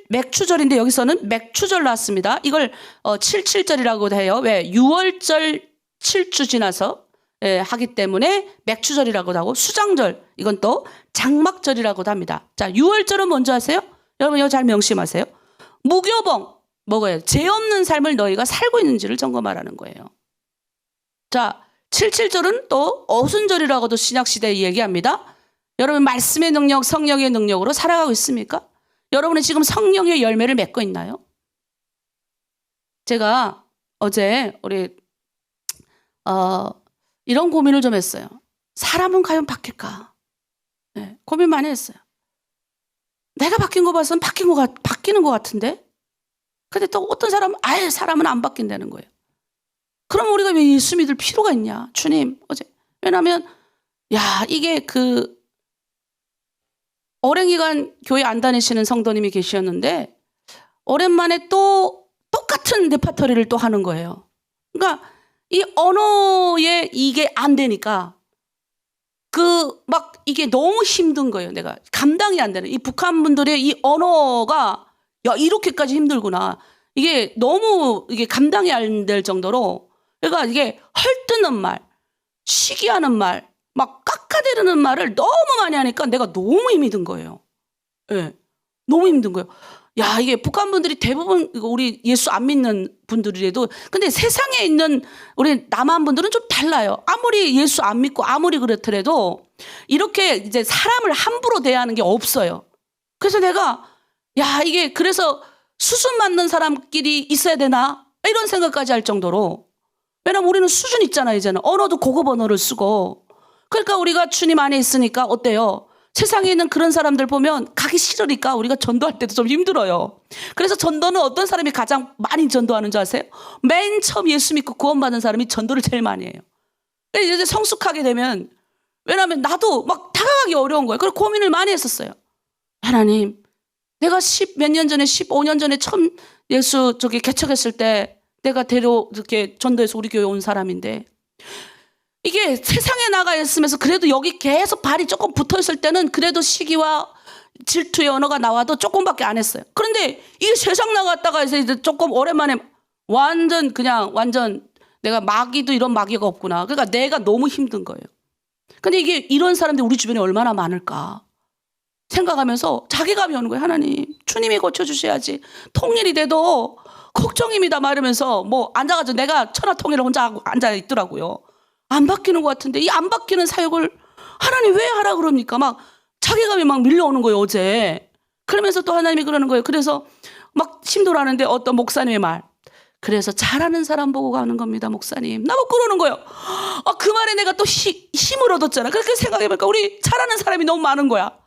A: 맥추절인데 여기서는 맥추절 나왔습니다. 이걸 77절이라고 해요. 왜? 6월절 7주 지나서 하기 때문에 맥추절이라고도 하고, 수장절, 이건 또 장막절이라고도 합니다. 자, 6월절은 뭔지 아세요? 여러분 이거 잘 명심하세요. 무교병 먹어요. 죄 없는 삶을 너희가 살고 있는지를 점검하라는 거예요. 자, 77절은 또 어순절이라고도 신약시대에 얘기합니다. 여러분 말씀의 능력, 성령의 능력으로 살아가고 있습니까? 여러분은 지금 성령의 열매를 맺고 있나요? 제가 어제 이런 고민을 좀 했어요. 사람은 과연 바뀔까? 네, 고민 많이 했어요. 내가 바뀐 거 봐서는 바뀌는 것 같은데? 근데 또 어떤 사람은 아예 사람은 안 바뀐다는 거예요. 그럼 우리가 왜 예수 믿을 필요가 있냐? 주님, 어제. 왜냐면, 이게 오랜 기간 교회 안 다니시는 성도님이 계셨는데, 오랜만에 또 똑같은 레파토리를 또 하는 거예요. 그러니까 이 언어에 이게 안 되니까, 이게 너무 힘든 거예요. 내가 감당이 안 되는. 이 북한 분들의 이 언어가, 이렇게까지 힘들구나. 이게 너무 이게 감당이 안 될 정도로, 그러니까 이게 헐뜯는 말, 시기하는 말, 막 깎아대르는 말을 너무 많이 하니까 내가 너무 힘이 든 거예요. 예. 너무 힘든 거예요. 이게 북한 분들이 대부분 우리 예수 안 믿는 분들이라도, 근데 세상에 있는 우리 남한 분들은 좀 달라요. 아무리 예수 안 믿고 아무리 그렇더라도 이렇게 이제 사람을 함부로 대하는 게 없어요. 그래서 내가 이게 그래서 수준 맞는 사람끼리 있어야 되나 이런 생각까지 할 정도로, 왜냐면 우리는 수준 있잖아요. 이제는 언어도 고급 언어를 쓰고. 그러니까 우리가 주님 안에 있으니까 어때요? 세상에 있는 그런 사람들 보면 가기 싫으니까 우리가 전도할 때도 좀 힘들어요. 그래서 전도는 어떤 사람이 가장 많이 전도하는 줄 아세요? 맨 처음 예수 믿고 구원받은 사람이 전도를 제일 많이 해요. 이제 성숙하게 되면, 왜냐하면 나도 막 다가가기 어려운 거예요. 그래서 고민을 많이 했었어요. 하나님, 내가 10몇 년 전에, 15년 전에 처음 예수 개척했을 때 내가 이렇게 전도해서 우리 교회 온 사람인데, 이게 세상에 나가 있으면서 그래도 여기 계속 발이 조금 붙어 있을 때는 그래도 시기와 질투의 언어가 나와도 조금밖에 안 했어요. 그런데 이게 세상 나갔다가 이제 조금 오랜만에 완전 내가 마귀도 이런 마귀가 없구나. 그러니까 내가 너무 힘든 거예요. 근데 이게 이런 사람들이 우리 주변에 얼마나 많을까 생각하면서 자괴감이 오는 거예요. 하나님, 주님이 고쳐주셔야지. 통일이 돼도 걱정입니다. 말하면서 앉아가지고 내가 천하통일을 혼자 하고 앉아 있더라고요. 안 바뀌는 것 같은데 이 안 바뀌는 사역을 하나님 왜 하라 그럽니까? 막 자괴감이 막 밀려오는 거예요, 어제. 그러면서 또 하나님이 그러는 거예요. 그래서 막 심도라는데 어떤 목사님의 말. 그래서 잘하는 사람 보고 가는 겁니다, 목사님. 나보고 그러는 거예요. 그 말에 내가 또 힘을 얻었잖아. 그렇게 생각해보니까 우리 잘하는 사람이 너무 많은 거야.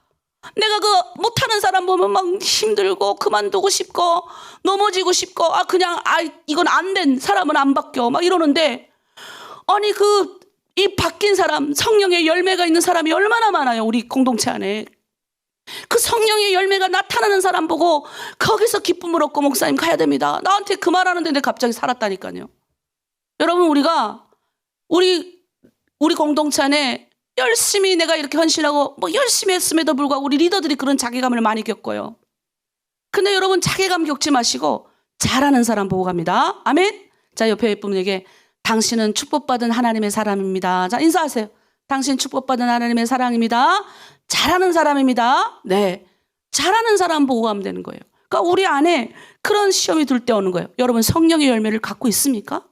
A: 내가 못하는 사람 보면 막 힘들고 그만두고 싶고 넘어지고 싶고 이건 안 된 사람은 안 바뀌어 막 이러는데, 아니 이 바뀐 사람, 성령의 열매가 있는 사람이 얼마나 많아요, 우리 공동체 안에. 그 성령의 열매가 나타나는 사람 보고 거기서 기쁨을 얻고 목사님 가야 됩니다. 나한테 그 말하는데 내가 갑자기 살았다니까요. 여러분, 우리 공동체 안에 열심히 내가 이렇게 헌신하고 열심히 했음에도 불구하고 우리 리더들이 그런 자괴감을 많이 겪어요. 근데 여러분, 자괴감 겪지 마시고 잘하는 사람 보고 갑니다. 아멘. 자, 옆에 분에게 당신은 축복받은 하나님의 사람입니다. 자, 인사하세요. 당신 축복받은 하나님의 사랑입니다. 잘하는 사람입니다. 네, 잘하는 사람 보고 가면 되는 거예요. 그러니까 우리 안에 그런 시험이 들 때 오는 거예요. 여러분, 성령의 열매를 갖고 있습니까?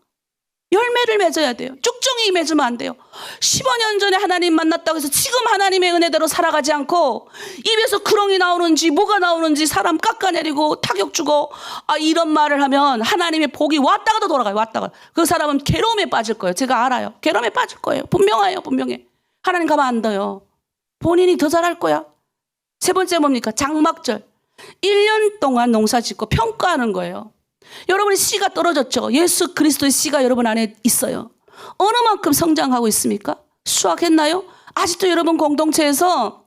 A: 열매를 맺어야 돼요. 쭉쭉이 맺으면 안 돼요. 15년 전에 하나님 만났다고 해서 지금 하나님의 은혜대로 살아가지 않고 입에서 그렁이 나오는지 뭐가 나오는지 사람 깎아내리고 타격 주고 이런 말을 하면 하나님의 복이 왔다가도 돌아가요. 왔다가. 그 사람은 괴로움에 빠질 거예요. 제가 알아요. 괴로움에 빠질 거예요. 분명해요. 분명해. 하나님 가만 안 둬요. 본인이 더 잘할 거야. 세 번째 뭡니까? 장막절. 1년 동안 농사 짓고 평가하는 거예요. 여러분의 씨가 떨어졌죠. 예수 그리스도의 씨가 여러분 안에 있어요. 어느 만큼 성장하고 있습니까? 수확했나요? 아직도 여러분 공동체에서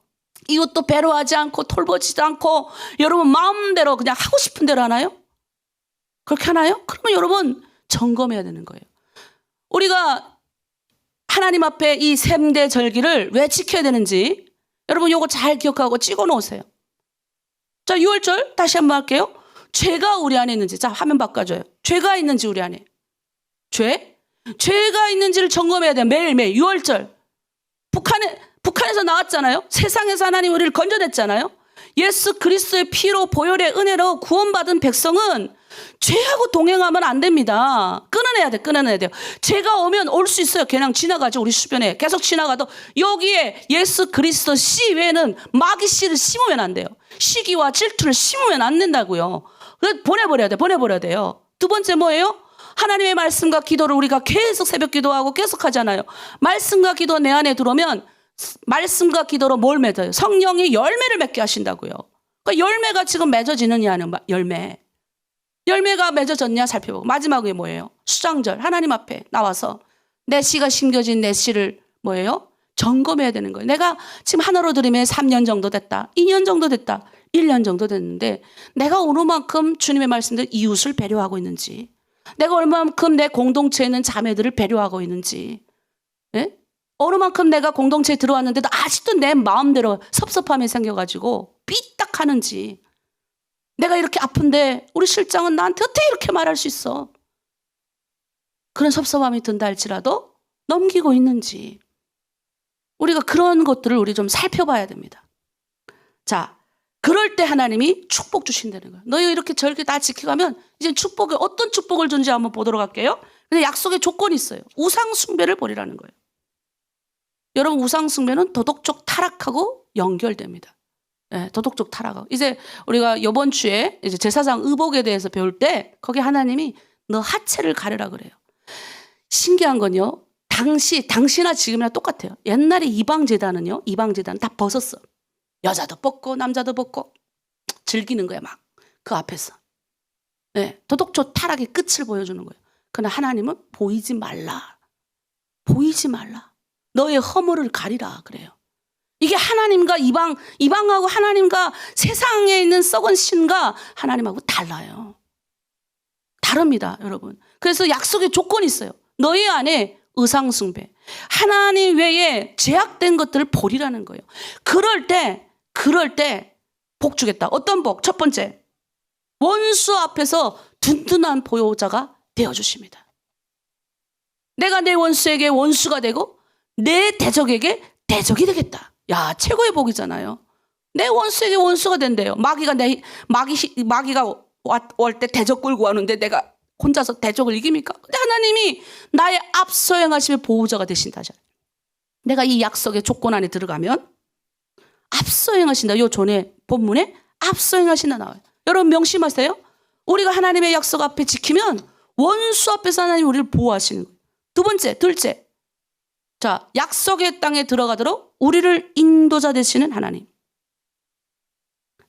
A: 이웃도 배려하지 않고 돌보지도 않고 여러분 마음대로 그냥 하고 싶은 대로 하나요? 그렇게 하나요? 그러면 여러분 점검해야 되는 거예요. 우리가 하나님 앞에 이 셈대 절기를 왜 지켜야 되는지 여러분 요거 잘 기억하고 찍어 놓으세요. 자, 6월절 다시 한번 할게요. 죄가 우리 안에 있는지, 자, 화면 바꿔줘요. 죄가 있는지 우리 안에. 죄가 있는지를 점검해야 돼요. 매일매일. 6월절. 북한에서 나왔잖아요. 세상에서 하나님 우리를 건져냈잖아요. 예수 그리스도의 피로 보혈의 은혜로 구원받은 백성은 죄하고 동행하면 안 됩니다. 끊어내야 돼요. 죄가 오면 올 수 있어요. 그냥 지나가죠. 우리 주변에 계속 지나가도 여기에 예수 그리스도 씨 외에는 마귀 씨를 심으면 안 돼요. 시기와 질투를 심으면 안 된다고요. 보내버려야 돼요. 두 번째 뭐예요? 하나님의 말씀과 기도를 우리가 계속 새벽 기도하고 계속 하잖아요. 말씀과 기도 내 안에 들어오면 말씀과 기도로 뭘 맺어요? 성령이 열매를 맺게 하신다고요. 그러니까 열매가 지금 맺어지느냐는 열매가 맺어졌냐 살펴보고 마지막에 뭐예요? 수장절 하나님 앞에 나와서 내 씨가 심겨진 내 씨를 뭐예요? 점검해야 되는 거예요. 내가 지금 하나로 들으면 3년 정도 됐다. 2년 정도 됐다. 1년 정도 됐는데 내가 어느만큼 주님의 말씀대로 이웃을 배려하고 있는지 내가 얼마만큼 내 공동체에 있는 자매들을 배려하고 있는지 예? 어느 만큼 내가 공동체에 들어왔는데도 아직도 내 마음대로 섭섭함이 생겨가지고 삐딱하는지 내가 이렇게 아픈데 우리 실장은 나한테 어떻게 이렇게 말할 수 있어? 그런 섭섭함이 든다 할지라도 넘기고 있는지 우리가 그런 것들을 우리 좀 살펴봐야 됩니다. 자, 그럴 때 하나님이 축복 주신다는 거예요. 너희 이렇게 저렇게 다 지켜가면 이제 축복이 어떤 축복을 주는지 한번 보도록 할게요. 근데 약속의 조건이 있어요. 우상 숭배를 버리라는 거예요. 여러분 우상 숭배는 도덕적 타락하고 연결됩니다. 네, 도덕적 타락하고. 이제 우리가 이번 주에 이제 제사장 의복에 대해서 배울 때 거기 하나님이 너 하체를 가르라 그래요. 신기한 건요. 당시나 지금이나 똑같아요. 옛날에 이방제단은 다 벗었어. 여자도 벗고 남자도 벗고 즐기는 거야 막 그 앞에서. 네, 도덕적 타락의 끝을 보여주는 거예요. 그러나 하나님은 보이지 말라. 보이지 말라. 너의 허물을 가리라 그래요. 이게 하나님과 이방하고 하나님과 세상에 있는 썩은 신과 하나님하고 달라요. 다릅니다, 여러분. 그래서 약속의 조건이 있어요. 너희 안에 의상숭배, 하나님 외에 제약된 것들을 버리라는 거예요. 그럴 때 복 주겠다. 어떤 복? 첫 번째, 원수 앞에서 든든한 보호자가 되어주십니다. 내가 내 원수에게 원수가 되고 내 대적에게 대적이 되겠다. 야, 최고의 복이잖아요. 내 원수에게 원수가 된대요. 마귀가 올 때 대적 끌고 왔는데 내가 혼자서 대적을 이깁니까? 근데 하나님이 나의 앞서 행하심의 보호자가 되신다잖아요. 내가 이 약속의 조건 안에 들어가면 앞서 행하신다. 요 전에 본문에 앞서 행하신다 나와요. 여러분 명심하세요. 우리가 하나님의 약속 앞에 지키면 원수 앞에서 하나님이 우리를 보호하시는 거예요. 두 번째, 둘째. 자, 약속의 땅에 들어가도록 우리를 인도자 되시는 하나님.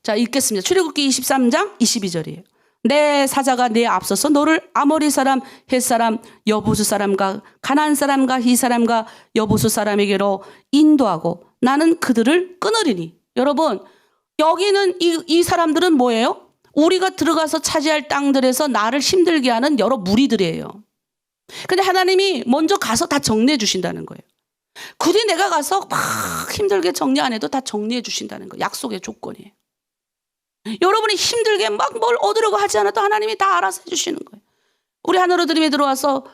A: 자, 읽겠습니다. 출애굽기 23장 22절이에요. 내 사자가 내 앞서서 너를 아모리 사람, 헷 사람, 여부수 사람과 가나안 사람과 히 사람과 여부수 사람에게로 인도하고 나는 그들을 끊으리니. 여러분, 여기는 이 사람들은 뭐예요? 우리가 들어가서 차지할 땅들에서 나를 힘들게 하는 여러 무리들이에요. 근데 하나님이 먼저 가서 다 정리해 주신다는 거예요. 굳이 내가 가서 막 힘들게 정리 안 해도 다 정리해 주신다는 거예요. 약속의 조건이에요. 여러분이 힘들게 막 뭘 얻으려고 하지 않아도 하나님이 다 알아서 해주시는 거예요. 우리 하늘로드림에 들어와서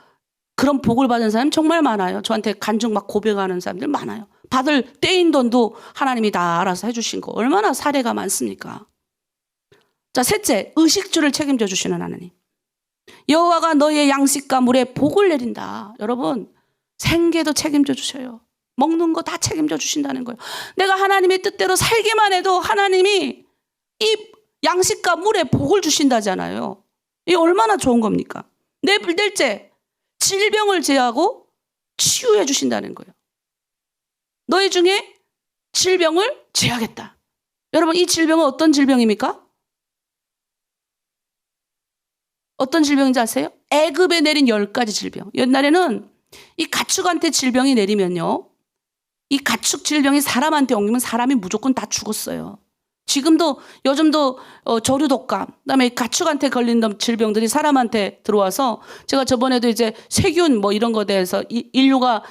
A: 그런 복을 받은 사람 정말 많아요. 저한테 간증 막 고백하는 사람들 많아요. 받을 떼인 돈도 하나님이 다 알아서 해주신 거 얼마나 사례가 많습니까? 자, 셋째, 의식주를 책임져 주시는 하나님. 여호와가 너희의 양식과 물에 복을 내린다. 여러분, 생계도 책임져 주셔요. 먹는 거 다 책임져 주신다는 거예요. 내가 하나님의 뜻대로 살기만 해도 하나님이 이 양식과 물에 복을 주신다잖아요. 이게 얼마나 좋은 겁니까? 넷째, 질병을 제하고 치유해 주신다는 거예요. 너희 중에 질병을 제하겠다. 여러분, 이 질병은 어떤 질병입니까? 어떤 질병인지 아세요? 애굽에 내린 10가지 질병. 옛날에는 이 가축한테 질병이 내리면요, 이 가축 질병이 사람한테 옮기면 사람이 무조건 다 죽었어요. 지금도 요즘도 저류독감, 그다음에 가축한테 걸린 질병들이 사람한테 들어와서 제가 저번에도 이제 세균 뭐 이런 거에 대해서 인류가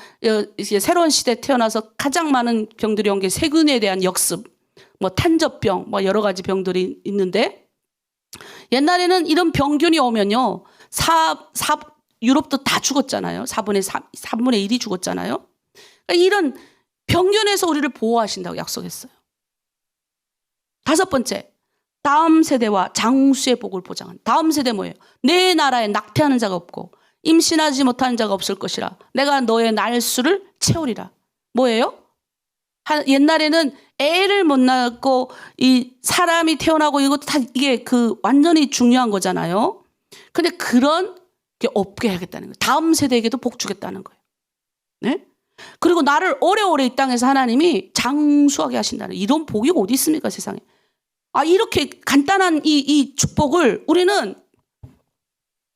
A: 이제 새로운 시대에 태어나서 가장 많은 병들이 온 게 세균에 대한 역습, 뭐 탄저병, 뭐 여러 가지 병들이 있는데 옛날에는 이런 병균이 오면요, 유럽도 다 죽었잖아요. 3분의 1이 죽었잖아요. 그러니까 이런 병균에서 우리를 보호하신다고 약속했어요. 다섯 번째, 다음 세대와 장수의 복을 보장한. 다음 세대 뭐예요? 내 나라에 낙태하는 자가 없고 임신하지 못하는 자가 없을 것이라. 내가 너의 날수를 채우리라. 뭐예요? 옛날에는 애를 못 낳고 이 사람이 태어나고 이것도 다 이게 그 완전히 중요한 거잖아요. 근데 그런 게 없게 하겠다는 거예요. 다음 세대에게도 복 주겠다는 거예요. 네? 그리고 나를 오래오래 이 땅에서 하나님이 장수하게 하신다는 이런 복이 어디 있습니까, 세상에. 이렇게 간단한 이 축복을 우리는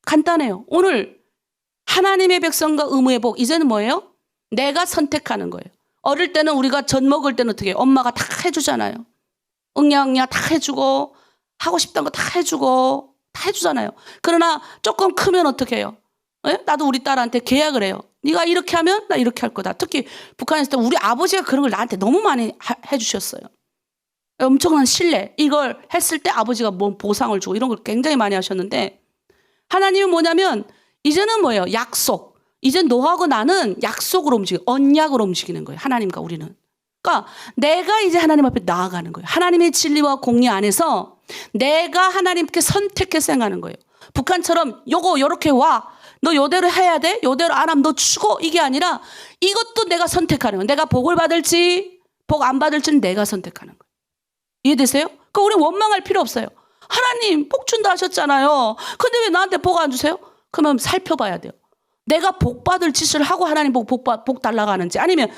A: 간단해요. 오늘 하나님의 백성과 의무의 복, 이제는 뭐예요? 내가 선택하는 거예요. 어릴 때는 우리가 젖 먹을 때는 어떻게 해요? 엄마가 다 해주잖아요. 응냐응냐 다 해주고 하고 싶다는 거 다 해주고 다 해주잖아요. 그러나 조금 크면 어떻게 해요? 나도 우리 딸한테 계약을 해요. 네가 이렇게 하면 나 이렇게 할 거다. 특히 북한에 있을 때 우리 아버지가 그런 걸 나한테 너무 많이 해주셨어요. 엄청난 신뢰. 이걸 했을 때 아버지가 뭐 보상을 주고 이런 걸 굉장히 많이 하셨는데 하나님은 뭐냐면 이제는 뭐예요? 약속. 이제 너하고 나는 약속으로 언약으로 움직이는 거예요. 하나님과 우리는. 그러니까 내가 이제 하나님 앞에 나아가는 거예요. 하나님의 진리와 공의 안에서 내가 하나님께 선택해서 행하는 거예요. 북한처럼 요렇게 와. 너 요대로 해야 돼? 요대로 안 하면 너 죽어. 이게 아니라 이것도 내가 선택하는 거예요. 내가 복을 받을지 복 안 받을지는 내가 선택하는 거예요. 이해되세요? 그러니까 우리 원망할 필요 없어요. 하나님 복 준다 하셨잖아요. 근데 왜 나한테 복 안 주세요? 그러면 살펴봐야 돼요. 내가 복 받을 짓을 하고 하나님 복 달라고 하는지 아니면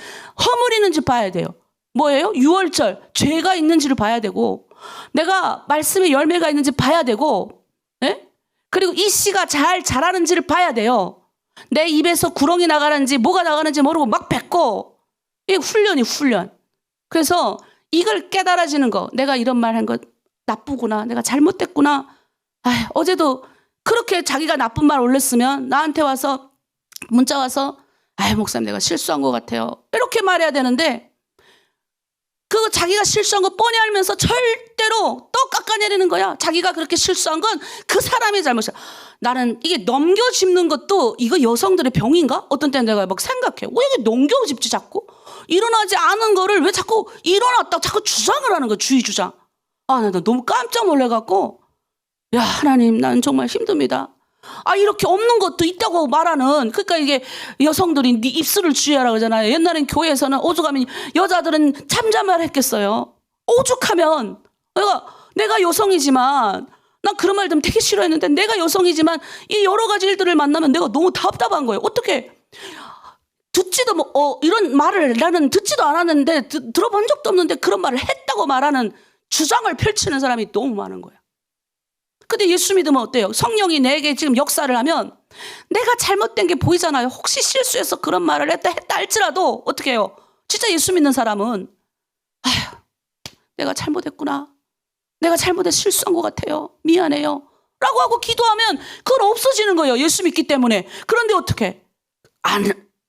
A: 허물이는지 봐야 돼요. 뭐예요? 유월절 죄가 있는지를 봐야 되고 내가 말씀에 열매가 있는지 봐야 되고 그리고 이 씨가 잘 자라는지를 봐야 돼요. 내 입에서 구렁이 나가는지 뭐가 나가는지 모르고 막 뱉고 이게 훈련. 그래서 이걸 깨달아지는 거. 내가 이런 말 한 거 나쁘구나. 내가 잘못됐구나. 어제도 그렇게 자기가 나쁜 말 올렸으면 나한테 와서 문자 와서 목사님 내가 실수한 것 같아요. 이렇게 말해야 되는데 그거 자기가 실수한 거 뻔히 알면서 절대로 또 깎아내리는 거야. 자기가 그렇게 실수한 건 그 사람의 잘못이야. 나는 이게 넘겨짚는 것도 이거 여성들의 병인가? 어떤 때는 내가 막 생각해. 왜 이게 넘겨짚지 자꾸? 일어나지 않은 거를 왜 자꾸 일어났다고 자꾸 주장을 하는 거야. 주의 주장. 나 너무 깜짝 놀래갖고 야 하나님 나는 정말 힘듭니다. 이렇게 없는 것도 있다고 말하는 그러니까 이게 여성들이 네 입술을 주의하라 그러잖아요. 옛날엔 교회에서는 오죽하면 여자들은 참자말 했겠어요. 오죽하면 내가 여성이지만 난 그런 말 들으면 되게 싫어했는데 내가 여성이지만 이 여러 가지 일들을 만나면 내가 너무 답답한 거예요. 어떻게 듣지도 이런 말을 나는 듣지도 않았는데 들어본 적도 없는데 그런 말을 했다고 말하는 주장을 펼치는 사람이 너무 많은 거야. 근데 예수 믿으면 어때요? 성령이 내게 지금 역사를 하면 내가 잘못된 게 보이잖아요. 혹시 실수해서 그런 말을 했다 할지라도 어떻게 해요? 진짜 예수 믿는 사람은 내가 잘못했구나. 내가 잘못해서 실수한 것 같아요. 미안해요. 라고 하고 기도하면 그건 없어지는 거예요. 예수 믿기 때문에. 그런데 어떻게?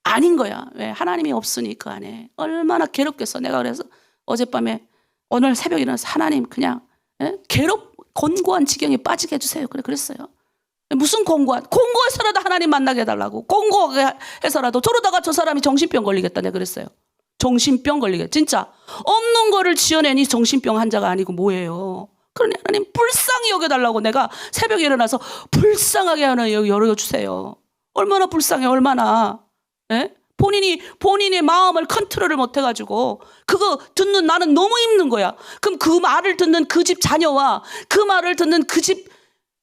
A: 아닌 거야. 왜? 하나님이 없으니 그 안에. 얼마나 괴롭겠어. 내가 그래서 어젯밤에 오늘 새벽에 일어나서 하나님 그냥 곤고한 지경에 빠지게 해주세요. 그랬어요. 무슨 공고해서라도 하나님 만나게 해달라고. 공고해서라도 저러다가 저 사람이 정신병 걸리겠다. 내가 그랬어요. 정신병 걸리겠다. 진짜 없는 거를 지어내니 정신병 환자가 아니고 뭐예요. 그러니 하나님 불쌍히 여겨달라고 내가 새벽에 일어나서 불쌍하게 하나 열어주세요. 얼마나 불쌍해 얼마나. 본인의 마음을 컨트롤을 못해가지고 그거 듣는 나는 너무 힘든 거야. 그럼 그 말을 듣는 그 집 자녀와 그 말을 듣는 그 집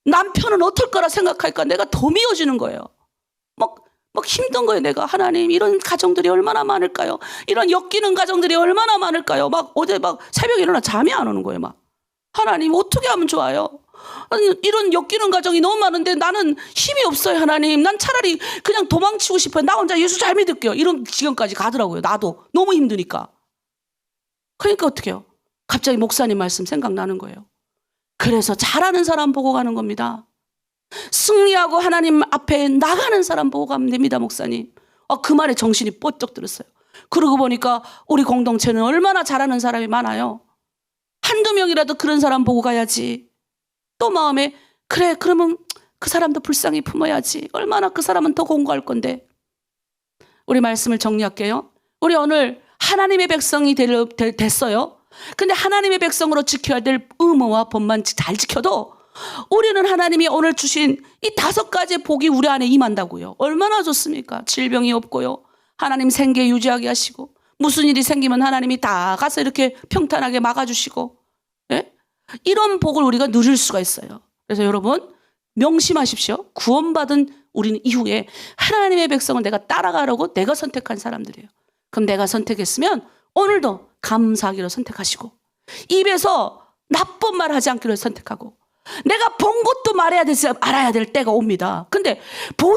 A: 남편은 어떨 거라 생각하니까 내가 더 미워지는 거예요. 막 힘든 거예요. 내가 하나님 이런 가정들이 얼마나 많을까요? 이런 엮이는 가정들이 얼마나 많을까요? 어제 새벽에 일어나 잠이 안 오는 거예요. 하나님 어떻게 하면 좋아요? 이런 엮이는 가정이 너무 많은데 나는 힘이 없어요. 하나님 난 차라리 그냥 도망치고 싶어요. 나 혼자 예수 잘 믿을게요. 이런 지경까지 가더라고요. 나도 너무 힘드니까. 그러니까 어떻게 해요? 갑자기 목사님 말씀 생각나는 거예요. 그래서 잘하는 사람 보고 가는 겁니다. 승리하고 하나님 앞에 나가는 사람 보고 가면 됩니다. 목사님. 그 말에 정신이 번쩍 들었어요. 그러고 보니까 우리 공동체는 얼마나 잘하는 사람이 많아요. 한두 명이라도 그런 사람 보고 가야지. 또 마음에 그래 그러면 그 사람도 불쌍히 품어야지. 얼마나 그 사람은 더 공부할 건데. 우리 말씀을 정리할게요. 우리 오늘 하나님의 백성이 됐어요. 근데 하나님의 백성으로 지켜야 될 의무와 법만 잘 지켜도 우리는 하나님이 오늘 주신 이 5가지 복이 우리 안에 임한다고요. 얼마나 좋습니까? 질병이 없고요. 하나님 생계 유지하게 하시고 무슨 일이 생기면 하나님이 다 가서 이렇게 평탄하게 막아주시고 이런 복을 우리가 누릴 수가 있어요. 그래서 여러분 명심하십시오. 구원받은 우리는 이후에 하나님의 백성을 내가 따라가려고 내가 선택한 사람들이에요. 그럼 내가 선택했으면 오늘도 감사하기로 선택하시고, 입에서 나쁜 말 하지 않기로 선택하고, 내가 본 것도 알아야 될 때가 옵니다. 근데 본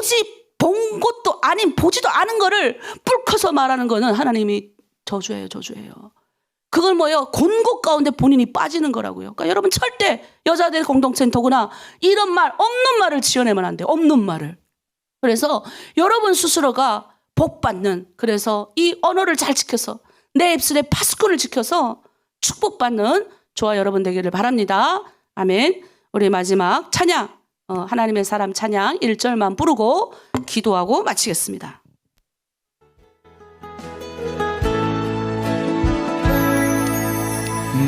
A: 것도 아닌, 보지도 않은 거를 뿔커서 말하는 거는 하나님이 저주예요. 그걸 뭐예요? 곤고 가운데 본인이 빠지는 거라고요. 그러니까 여러분 절대 여자들 공동체는 더구나 이런 말, 없는 말을 지어내면 안 돼요. 없는 말을. 그래서 여러분 스스로가 복 받는, 그래서 이 언어를 잘 지켜서 내 입술의 파수꾼을 지켜서 축복받는 저와 여러분 되기를 바랍니다. 아멘. 우리 마지막 찬양, 하나님의 사람 찬양 1절만 부르고 기도하고 마치겠습니다.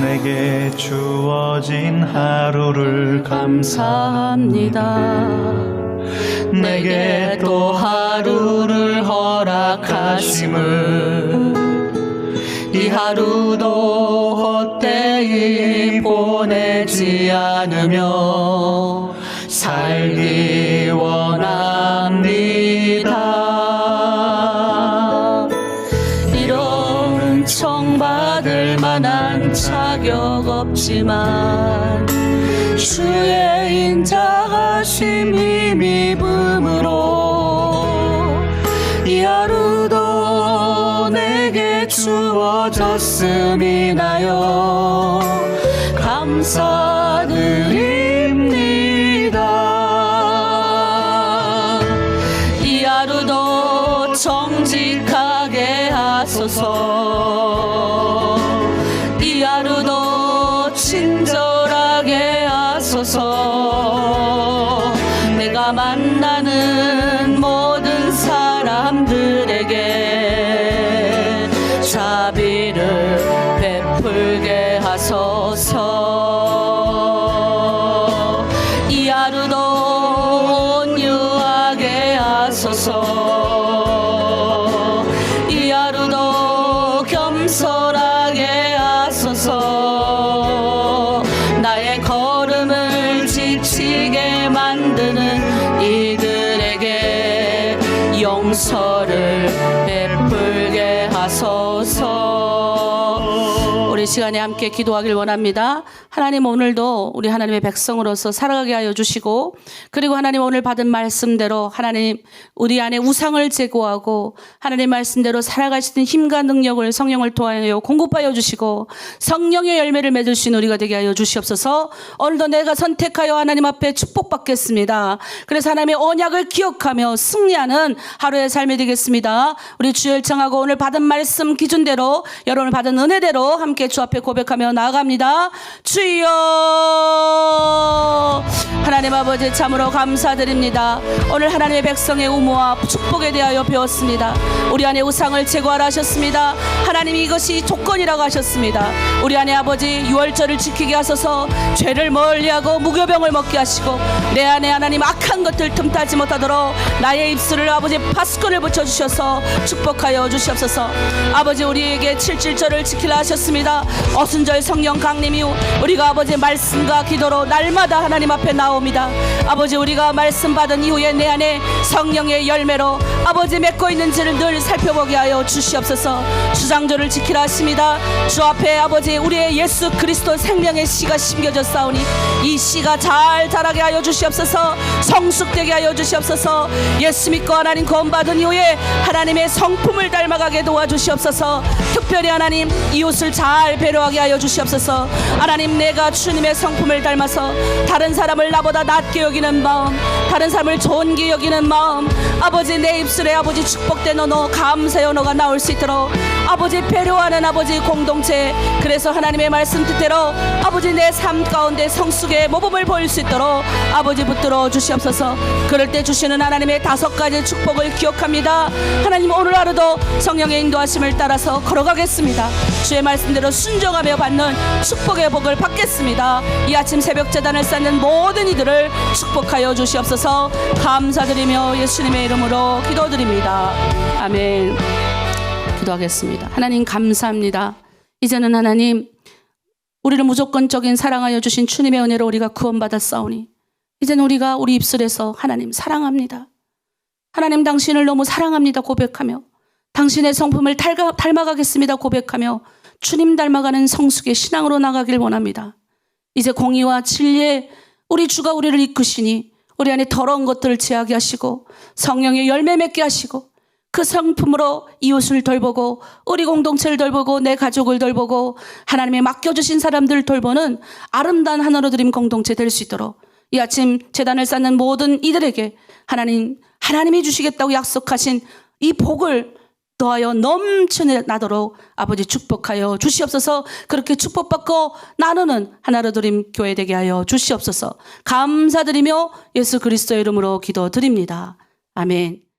D: 내게 주어진 하루를
A: 감사합니다.
B: 내게 또 하루를 허락하심을, 이 하루도 헛되이 보내지 않으며 살기 원합니다. 이런 청받을 만한 자격 없지만 주의 인자하심 힘입음으로 이 하루도 내게 주어졌음이나요 감사드립니다. 이 하루도 정직하게 하소서, 이 하루도 친절하게 하소서. 내가 만나는 모든 사람들에게 자비를 베풀게 하소서. 이 하루도 온유하게 하소서, 이 하루도 겸손하게 하소서. 나의 걸음을 지치게 만드는 이들에게 용서를 베풀게 하소서. 우리 시간에 함께 기도하길 원합니다. 하나님, 오늘도 우리 하나님의 백성으로서 살아가게 하여 주시고, 그리고 하나님 오늘 받은 말씀대로 하나님 우리 안에 우상을 제거하고 하나님 말씀대로 살아가시는 힘과 능력을 성령을 통하여 공급하여 주시고 성령의 열매를 맺을 수 있는 우리가 되게 하여 주시옵소서. 오늘도 내가 선택하여 하나님 앞에 축복받겠습니다. 그래서 하나님의 언약을 기억하며 승리하는 하루의 삶이 되겠습니다. 우리 주여 청하고 오늘 받은 말씀 기준대로, 여러분을 받은 은혜대로 함께 주 앞에 고백하며 나아갑니다. 주여, 하나님 아버지 참으로 감사드립니다. 오늘 하나님의 백성의 의무와 축복에 대하여 배웠습니다. 우리 안에 우상을 제거하라 하셨습니다. 하나님이 이것이 조건이라고 하셨습니다. 우리 안에 아버지 유월절을 지키게 하소서. 죄를 멀리하고 무교병을 먹게 하시고 내 안에 하나님 악한 것들 틈타지 못하도록 나의 입술을 아버지 파수꾼을 붙여주셔서 축복하여 주시옵소서. 아버지 우리에게 7.7절을 지키라 하셨습니다. 어순절 성령 강림 이후 우리가 아버지 말씀과 기도로 날마다 하나님 앞에 나옵니다. 아버지 우리가 말씀 받은 이후에 내 안에 성령의 열매로 아버지 맺고 있는지를 늘 살펴보게 하여 주시옵소서. 주장조를 지키라 하십니다. 주 앞에 아버지 우리의 예수 그리스도 생명의 씨가 심겨졌사오니 이 씨가 잘 자라게 하여 주시옵소서. 성숙되게 하여 주시옵소서. 예수 믿고 하나님 구원받은 이후에 하나님의 성품을 닮아가게 도와주시옵소서. 특별히 하나님 이웃을 잘 배려하게 하여 주시옵소서. 하나님 내가 주님의 성품을 닮아서 다른 사람을 나보다 낮게 여기는 마음, 다른 사람을 존귀 여기는 마음, 아버지 내 입술에 아버지 축복된 언어, 감사의 언어가 나올 수 있도록 아버지 배려하는 아버지 공동체, 그래서 하나님의 말씀 뜻대로 아버지 내 삶 가운데 성숙의 모범을 보일 수 있도록 아버지 붙들어 주시옵소서. 그럴 때 주시는 하나님의 5가지 축복을 기억합니다. 하나님 오늘 하루도 성령의 인도하심을 따라서 걸어가겠습니다. 주의 말씀대로 순종하며 받는 축복의 복을 받겠습니다. 이 아침 새벽 제단을 쌓는 모든 이들을 축복하여 주시옵소서. 감사드리며 예수님의 이름으로 기도드립니다. 아멘. 기도하겠습니다. 하나님 감사합니다. 이제는 하나님 우리를 무조건적인 사랑하여 주신 주님의 은혜로 우리가 구원받았사오니 이제는 우리가 우리 입술에서 하나님 사랑합니다, 하나님 당신을 너무 사랑합니다 고백하며 당신의 성품을 닮아가겠습니다 고백하며 주님 닮아가는 성숙의 신앙으로 나가길 원합니다. 이제 공의와 진리에 우리 주가 우리를 이끄시니 우리 안에 더러운 것들을 제하게 하시고 성령의 열매 맺게 하시고 그 성품으로 이웃을 돌보고 우리 공동체를 돌보고 내 가족을 돌보고 하나님의 맡겨주신 사람들을 돌보는 아름다운 하나로드림 공동체 될 수 있도록 이 아침 제단을 쌓는 모든 이들에게 하나님이 주시겠다고 약속하신 이 복을 더하여 넘쳐나도록 아버지 축복하여 주시옵소서. 그렇게 축복받고 나누는 하나로드림 교회 되게 하여 주시옵소서. 감사드리며 예수 그리스도의 이름으로 기도드립니다. 아멘.